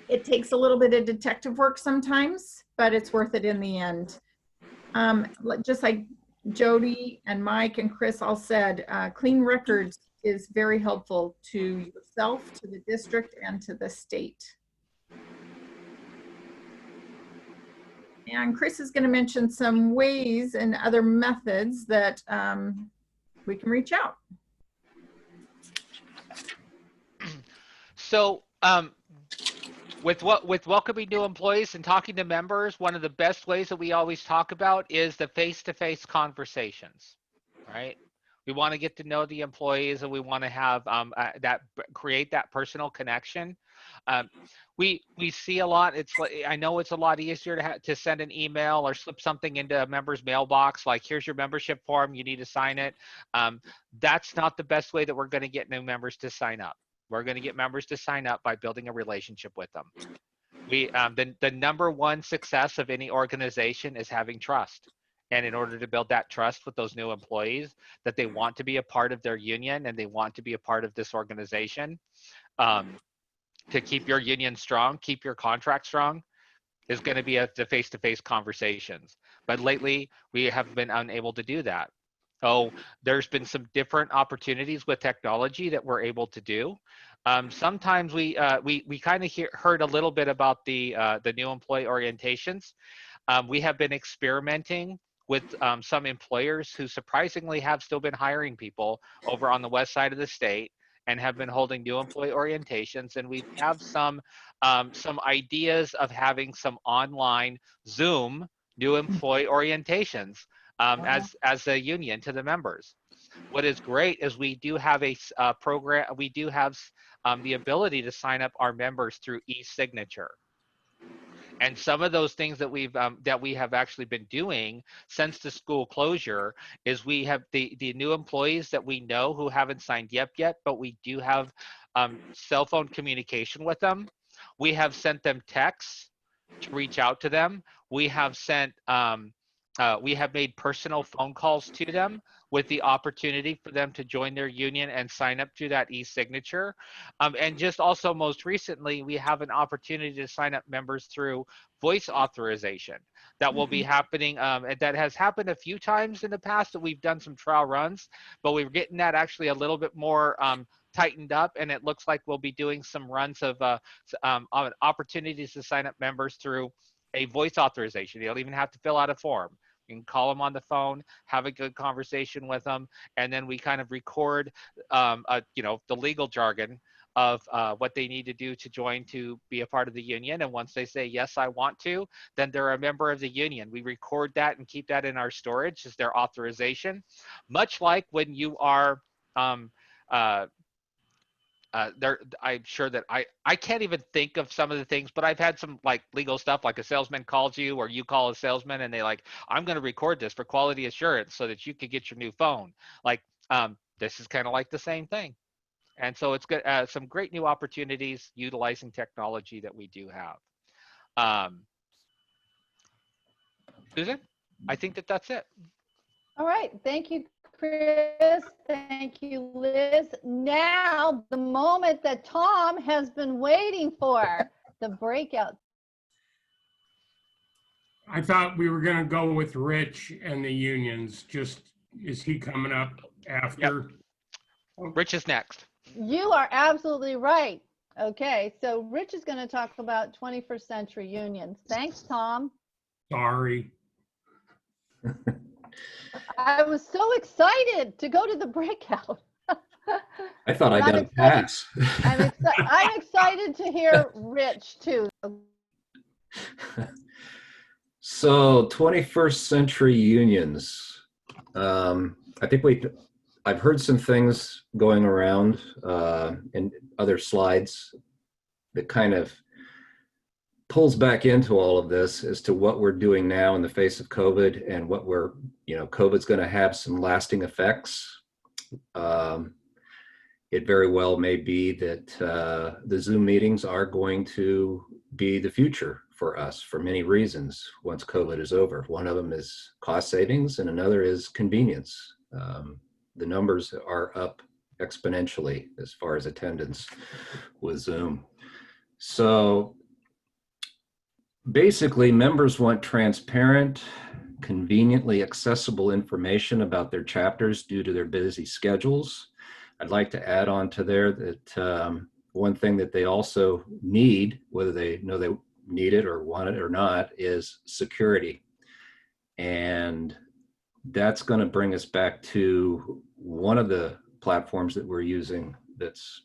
it takes a little bit of detective work sometimes, but it's worth it in the end. Just like Jody and Mike and Chris all said, clean records is very helpful to yourself, to the district, and to the state. And Chris is going to mention some ways and other methods that we can reach out. So with welcoming new employees and talking to members, one of the best ways that we always talk about is the face-to-face conversations, right? We want to get to know the employees, and we want to have create that personal connection. We see a lot. It's like, I know it's a lot easier to send an email or slip something into a member's mailbox, like, here's your membership form, you need to sign it. That's not the best way that we're going to get new members to sign up. We're going to get members to sign up by building a relationship with them. The number one success of any organization is having trust. And in order to build that trust with those new employees, that they want to be a part of their union and they want to be a part of this organization, to keep your union strong, keep your contract strong, is going to be the face-to-face conversations. But lately, we have been unable to do that. Oh, there's been some different opportunities with technology that we're able to do. Sometimes we kind of heard a little bit about the new employee orientations. We have been experimenting with some employers who surprisingly have still been hiring people over on the west side of the state and have been holding new employee orientations. And we have some ideas of having some online Zoom new employee orientations as a union to the members. What is great is we do have a program, we do have the ability to sign up our members through e-signature. And some of those things that we have actually been doing since the school closure is we have the new employees that we know who haven't signed up yet, but we do have cell phone communication with them. We have sent them texts to reach out to them. We have sent we have made personal phone calls to them with the opportunity for them to join their union and sign up to that e-signature. And just also most recently, we have an opportunity to sign up members through voice authorization. That will be happening, and that has happened a few times in the past that we've done some trial runs, but we're getting that actually a little bit more tightened up, and it looks like we'll be doing some runs of opportunities to sign up members through a voice authorization. You'll even have to fill out a form. You can call them on the phone, have a good conversation with them, and then we kind of record, the legal jargon of what they need to do to join to be a part of the union. And once they say, yes, I want to, then they're a member of the union. We record that and keep that in our storage as their authorization. Much like when you are, I'm sure that I can't even think of some of the things, but I've had some like legal stuff, like a salesman calls you or you call a salesman and they like, I'm going to record this for quality assurance so that you can get your new phone. Like this is kind of like the same thing. And so it's good, some great new opportunities utilizing technology that we do have. Susan, I think that's it. All right, thank you, Chris. Thank you, Liz. Now, the moment that Tom has been waiting for, the breakout. I thought we were going to go with Rich and the unions. Is he coming up after? Yep. Rich is next. You are absolutely right. Okay, so Rich is going to talk about 21st century unions. Thanks, Tom. Sorry. I was so excited to go to the breakout. I thought I got a pass. I'm excited to hear Rich too. So 21st century unions. I think I've heard some things going around in other slides that kind of pulls back into all of this as to what we're doing now in the face of COVID and what COVID's going to have some lasting effects. It very well may be that the Zoom meetings are going to be the future for us for many reasons once COVID is over. One of them is cost savings and another is convenience. The numbers are up exponentially as far as attendance with Zoom. So basically, members want transparent, conveniently accessible information about their chapters due to their busy schedules. I'd like to add on to there that one thing that they also need, whether they know they need it or want it or not, is security. And that's going to bring us back to one of the platforms that we're using that's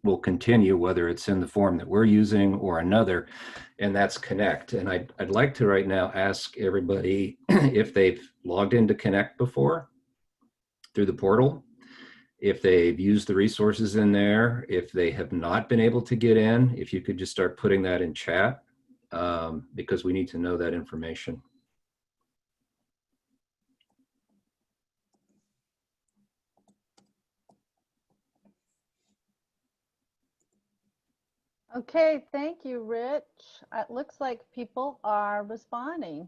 will continue, whether it's in the form that we're using or another, and that's Connect. And I'd like to right now ask everybody if they've logged into Connect before through the portal, if they've used the resources in there, if they have not been able to get in, if you could just start putting that in chat, because we need to know that information. Okay, thank you, Rich. It looks like people are responding.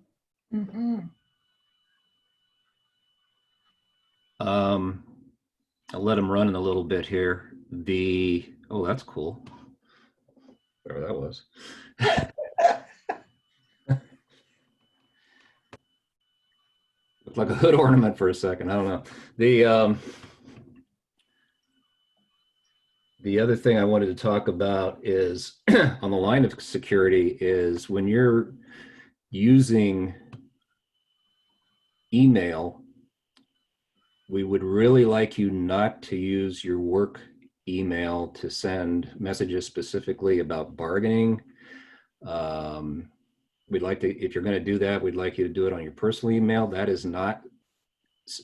I'll let them run in a little bit here. Oh, that's cool. Whatever that was. Looked like a hood ornament for a second. I don't know. The other thing I wanted to talk about is on the line of security is when you're using email, we would really like you not to use your work email to send messages specifically about bargaining. We'd like to, if you're going to do that, we'd like you to do it on your personal email. That is not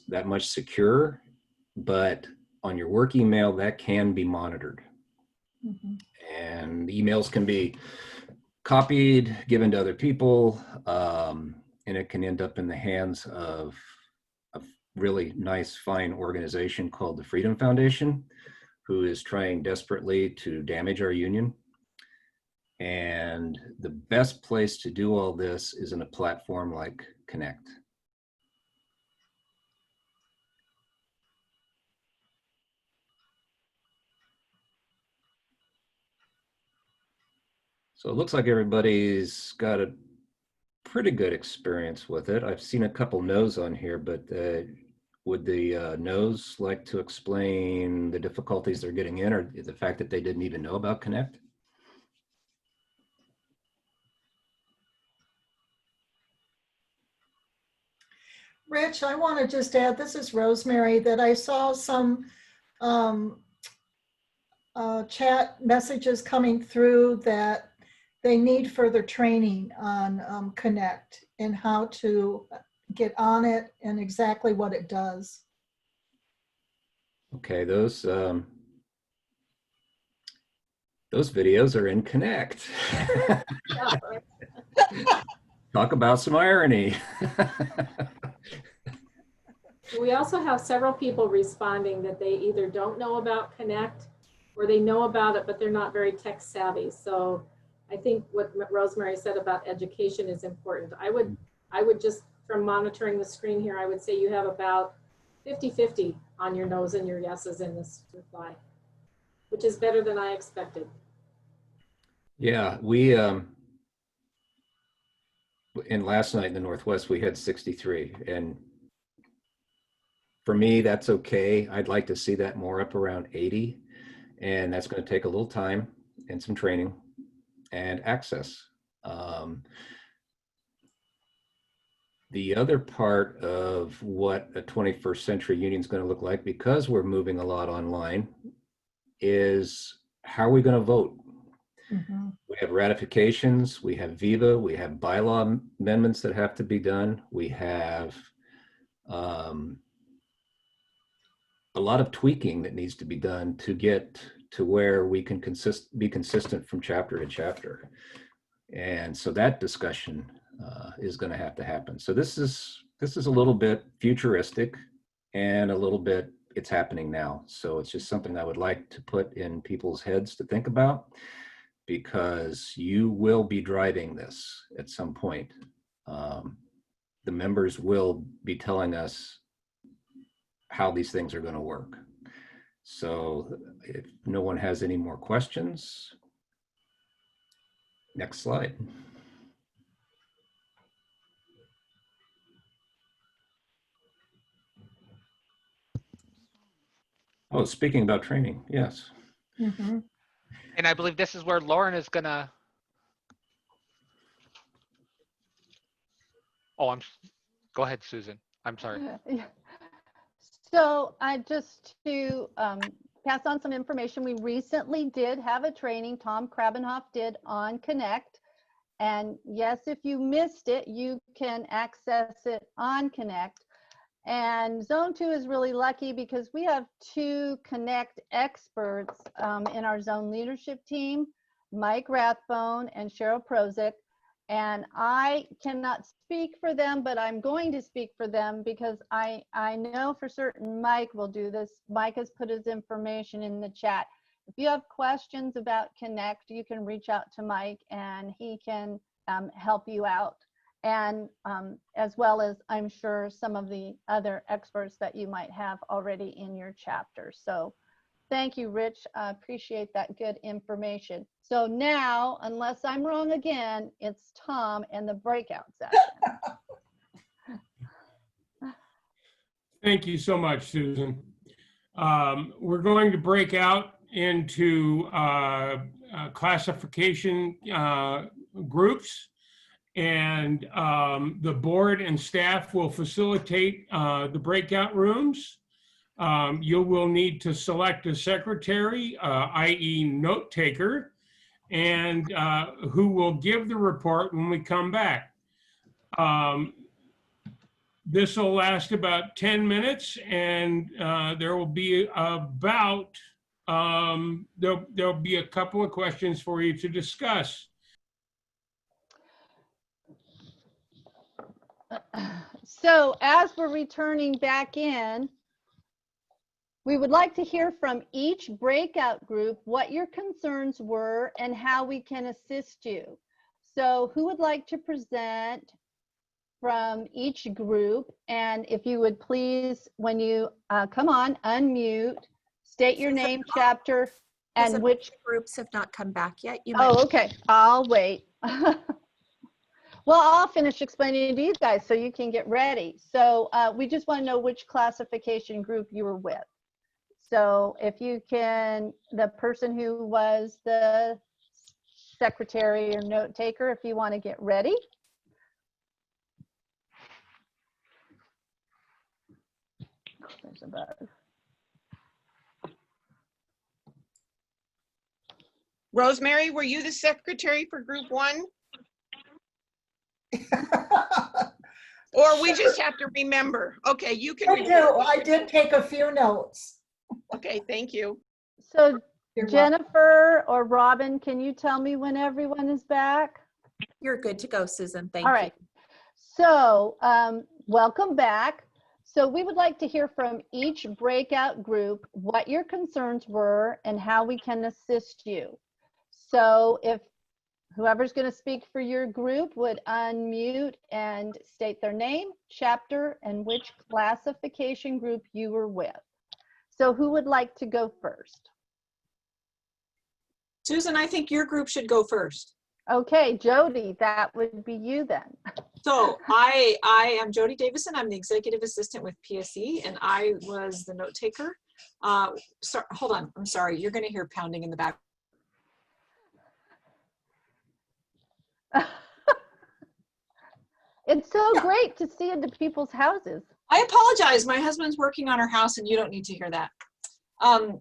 that much secure, but on your work email, that can be monitored. And emails can be copied, given to other people, and it can end up in the hands of a really nice, fine organization called the Freedom Foundation, who is trying desperately to damage our union. And the best place to do all this is in a platform like Connect. So it looks like everybody's got a pretty good experience with it. I've seen a couple no's on here, but would the no's like to explain the difficulties they're getting in, or the fact that they didn't even know about Connect? Rich, I want to just add, this is Rosemary, that I saw some chat messages coming through that they need further training on Connect and how to get on it and exactly what it does. Okay, those videos are in Connect. Talk about some irony. We also have several people responding that they either don't know about Connect or they know about it, but they're not very tech savvy. So I think what Rosemary said about education is important. I would just, from monitoring the screen here, I would say you have about 50-50 on your no's and your yeses in this reply, which is better than I expected. Yeah, we, and last night in the Northwest, we had 63. And for me, that's okay. I'd like to see that more up around 80. And that's going to take a little time and some training and access. The other part of what a 21st century union is going to look like, because we're moving a lot online, is how are we going to vote? We have ratifications, we have VIVA, we have bylaw amendments that have to be done. We have a lot of tweaking that needs to be done to get to where we can be consistent from chapter to chapter. And so that discussion is going to have to happen. So this is a little bit futuristic and a little bit it's happening now. So it's just something I would like to put in people's heads to think about, because you will be driving this at some point. The members will be telling us how these things are going to work. So if no one has any more questions, next slide. Oh, speaking about training, yes. And I believe this is where Lauren is gonna Oh, go ahead, Susan. I'm sorry. Yeah. So just to pass on some information, we recently did have a training Tom Krabenhoff did on Connect. And yes, if you missed it, you can access it on Connect. And Zone 2 is really lucky because we have 2 Connect experts in our zone leadership team, Mike Rathbone and Cheryl Prozik. And I cannot speak for them, but I'm going to speak for them because I know for certain Mike will do this. Mike has put his information in the chat. If you have questions about Connect, you can reach out to Mike and he can help you out. And as well as I'm sure some of the other experts that you might have already in your chapter. So thank you, Rich. I appreciate that good information. So now, unless I'm wrong again, it's Tom and the breakout session. Thank you so much, Susan. We're going to break out into classification groups, and the board and staff will facilitate the breakout rooms. You will need to select a secretary, i.e. note taker, and who will give the report when we come back. This will last about 10 minutes, and there will be about, there'll be a couple of questions for you to discuss. So as we're returning back in, we would like to hear from each breakout group what your concerns were and how we can assist you. So who would like to present from each group? And if you would please, when you come on, unmute, state your name, chapter, and which groups have not come back yet. Oh, okay. I'll wait. Well, I'll finish explaining to you guys so you can get ready. So we just want to know which classification group you were with. So if you can, the person who was the secretary or note taker, if you want to get ready. There's a bug. Rosemary, were you the secretary for group 1? Or we just have to remember? Okay, you can. I did take a few notes. Okay, thank you. So Jennifer or Robin, can you tell me when everyone is back? You're good to go, Susan. Thank you. All right. So welcome back. So we would like to hear from each breakout group what your concerns were and how we can assist you. So if whoever's going to speak for your group would unmute and state their name, chapter, and which classification group you were with. So who would like to go first? Susan, I think your group should go first. Okay, Jody, that would be you then. So I am Jody Davison. I'm the executive assistant with PSE, and I was the note taker. Hold on, I'm sorry. You're going to hear pounding in the back. It's so great to see into people's houses. I apologize. My husband's working on our house, and you don't need to hear that.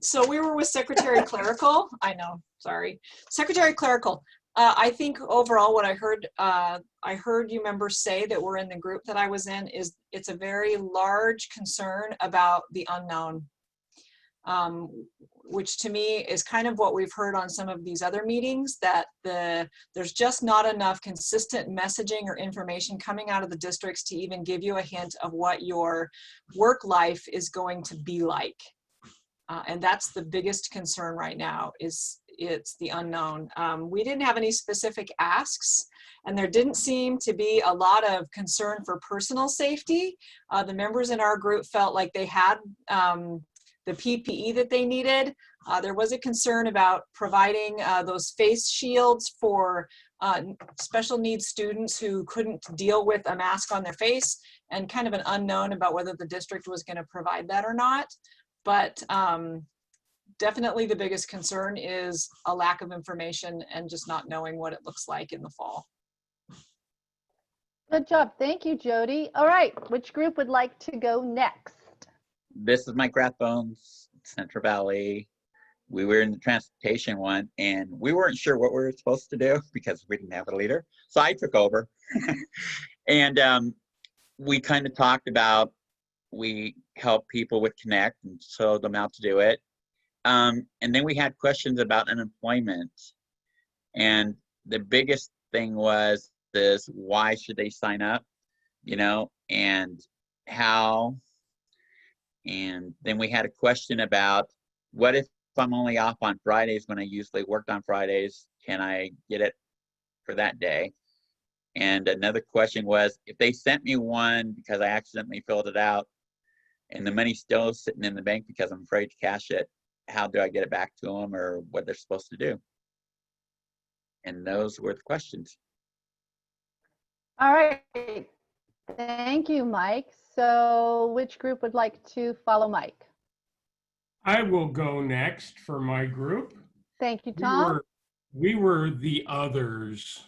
So we were with Secretary Clerical. I know, sorry. Secretary Clerical. I think overall what I heard you members say that were in the group that I was in is it's a very large concern about the unknown, which to me is kind of what we've heard on some of these other meetings, that there's just not enough consistent messaging or information coming out of the districts to even give you a hint of what your work life is going to be like. And that's the biggest concern right now, is it's the unknown. We didn't have any specific asks, and there didn't seem to be a lot of concern for personal safety. The members in our group felt like they had the PPE that they needed. There was a concern about providing those face shields for special needs students who couldn't deal with a mask on their face, and kind of an unknown about whether the district was going to provide that or not. But definitely the biggest concern is a lack of information and just not knowing what it looks like in the fall. Good job. Thank you, Jody. All right, which group would like to go next? This is Mike Rathbones, Central Valley. We were in the transportation one, and we weren't sure what we were supposed to do because we didn't have a leader. So I took over. And we kind of talked about, we help people with Connect and showed them how to do it. And then we had questions about unemployment. And the biggest thing was this, why should they sign up, you know, and how. And then we had a question about, what if I'm only off on Fridays when I usually worked on Fridays? Can I get it for that day? And another question was, if they sent me one because I accidentally filled it out and the money's still sitting in the bank because I'm afraid to cash it, how do I get it back to them, or what they're supposed to do? And those were the questions. All right. Thank you, Mike. So which group would like to follow Mike? I will go next for my group. Thank you, Tom. We were the others.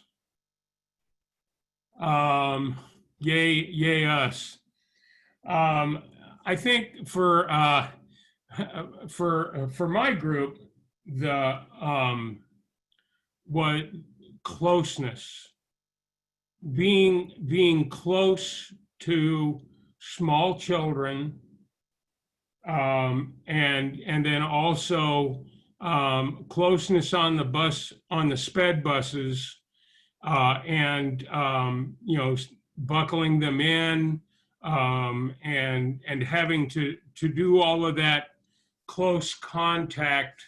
Yay us. I think for my group, the what closeness, being close to small children, and then also closeness on the bus, on the sped buses, and you know, buckling them in, and having to do all of that close contact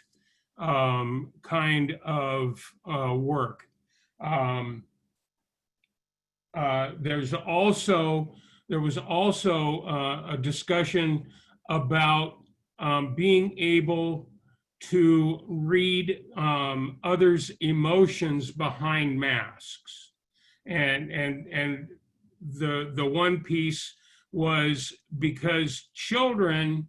kind of work. There was also a discussion about being able to read others' emotions behind masks, and the one piece was because children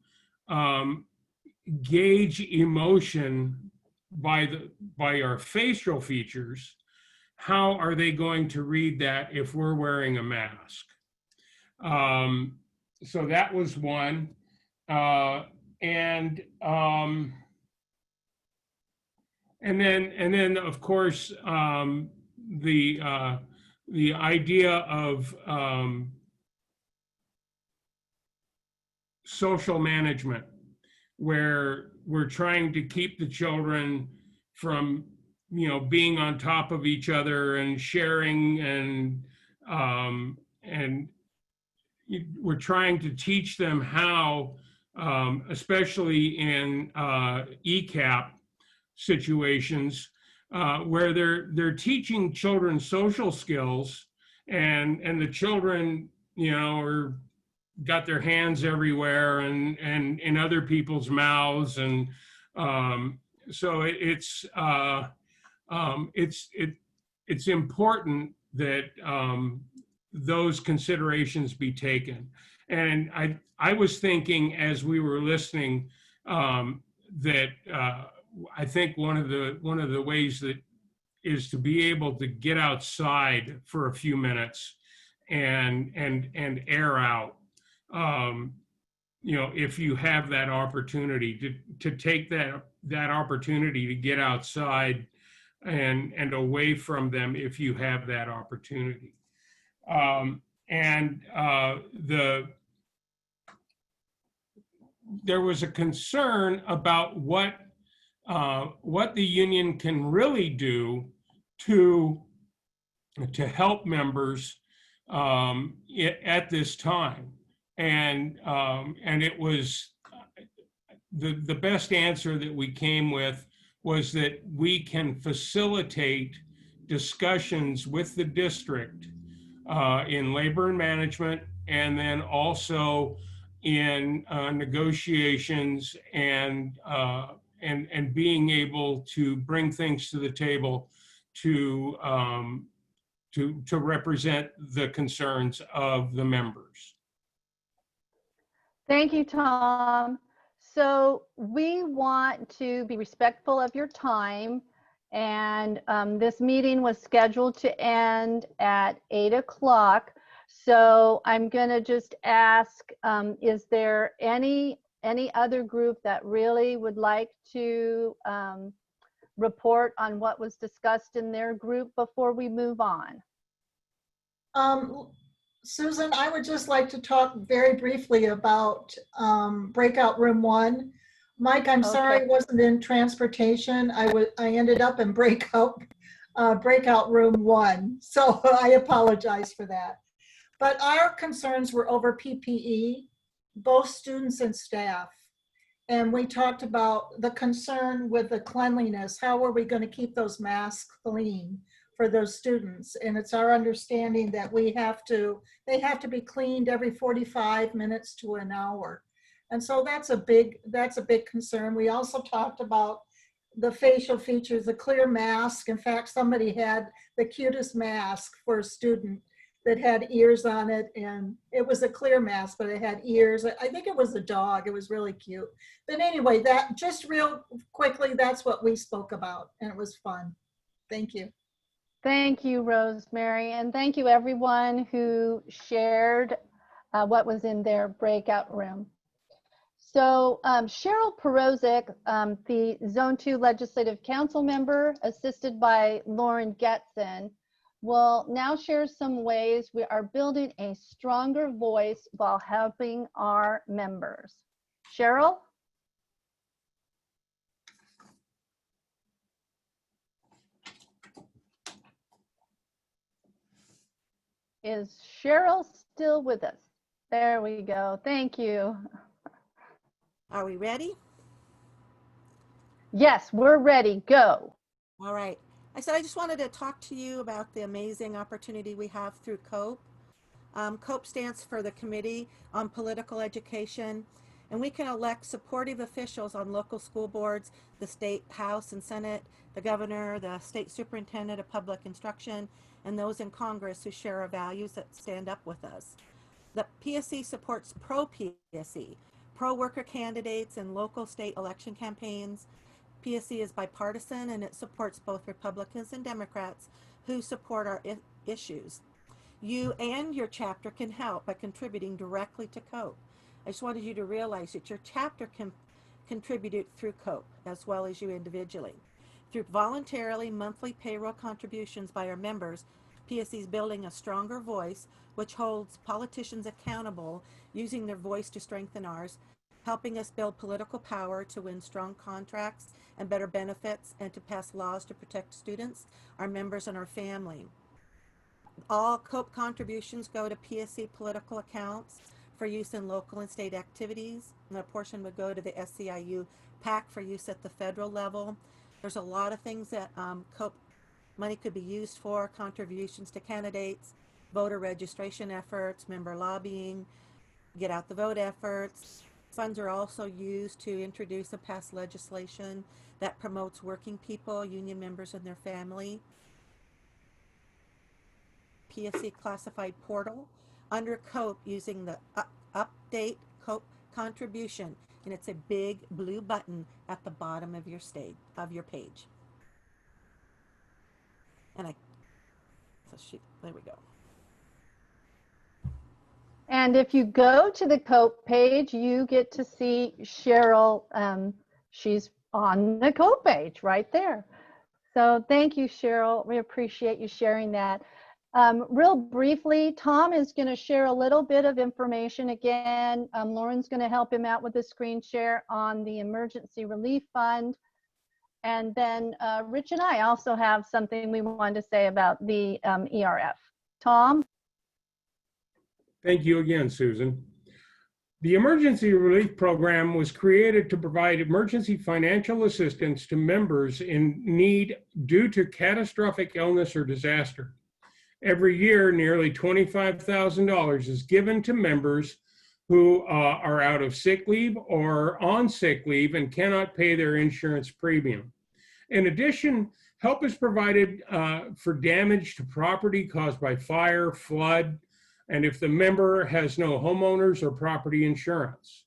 gauge emotion by our facial features. How are they going to read that if we're wearing a mask? So that was one. And then of course, the idea of social management, where we're trying to keep the children from, you know, being on top of each other and sharing, and we're trying to teach them how, especially in ECAP situations, where they're teaching children social skills, and the children, you know, got their hands everywhere and in other people's mouths, and so it's important that those considerations be taken. And I was thinking as we were listening, that I think one of the ways that is to be able to get outside for a few minutes and air out. You know, if you have that opportunity to take that opportunity to get outside and away from them, if you have that opportunity. There was a concern about what the union can really do to help members at this time, and it was the best answer that we came with was that we can facilitate discussions with the district in labor and management, and then also in negotiations and being able to bring things to the table to represent the concerns of the members. Thank you, Tom. So we want to be respectful of your time And this meeting was scheduled to end at 8 o'clock. So I'm going to just ask, is there any other group that really would like to report on what was discussed in their group before we move on? Susan, I would just like to talk very briefly about breakout room 1. Mike, I'm sorry I wasn't in transportation. I ended up in breakout room 1, so I apologize for that. But our concerns were over PPE, both students and staff. And we talked about the concern with the cleanliness. How are we going to keep those masks clean for those students? And it's our understanding that they have to be cleaned every 45 minutes to an hour. And so that's a big concern. We also talked about the facial features, the clear mask. In fact, somebody had the cutest mask for a student that had ears on it, and it was a clear mask, but it had ears. I think it was a dog. It was really cute. But anyway, that just real quickly, that's what we spoke about, and it was fun. Thank you. Thank you, Rosemary, and thank you everyone who shared what was in their breakout room. So Cheryl Perozic, the Zone 2 Legislative Council member, assisted by Lauren Getson, will now share some ways we are building a stronger voice while helping our members. Cheryl? Is Cheryl still with us? There we go. Thank you. Are we ready? Yes, we're ready. Go. All right. I just wanted to talk to you about the amazing opportunity we have through COPE. COPE stands for the Committee on Political Education, and we can elect supportive officials on local school boards, the state House and Senate, the governor, the state superintendent of public instruction, and those in Congress who share our values that stand up with us. The PSE supports pro-PSE, pro-worker candidates and local state election campaigns. PSE is bipartisan, and it supports both Republicans and Democrats who support our issues. You and your chapter can help by contributing directly to COPE. I just wanted you to realize that your chapter can contribute through COPE as well as you individually. Through voluntarily monthly payroll contributions by our members, PSE is building a stronger voice which holds politicians accountable, using their voice to strengthen ours, helping us build political power to win strong contracts and better benefits, and to pass laws to protect students, our members, and our family. All COPE contributions go to PSE political accounts for use in local and state activities, and a portion would go to the SEIU PAC for use at the federal level. There's a lot of things that COPE money could be used for: contributions to candidates, voter registration efforts, member lobbying, get out the vote efforts. Funds are also used to introduce and pass legislation that promotes working people, union members, and their family. PSE classified portal under COPE using the update COPE contribution, and it's a big blue button at the bottom of your page. And there we go. And if you go to the COPE page, you get to see Cheryl. She's on the COPE page right there. So thank you, Cheryl. We appreciate you sharing that. Real briefly, Tom is going to share a little bit of information again. Lauren's going to help him out with the screen share on the Emergency Relief Fund. And then Rich and I also have something we wanted to say about the ERF. Tom? Thank you again, Susan. The Emergency Relief Program was created to provide emergency financial assistance to members in need due to catastrophic illness or disaster. Every year, nearly $25,000 is given to members who are out of sick leave or on sick leave and cannot pay their insurance premium. In addition, help is provided for damage to property caused by fire, flood, and if the member has no homeowners or property insurance.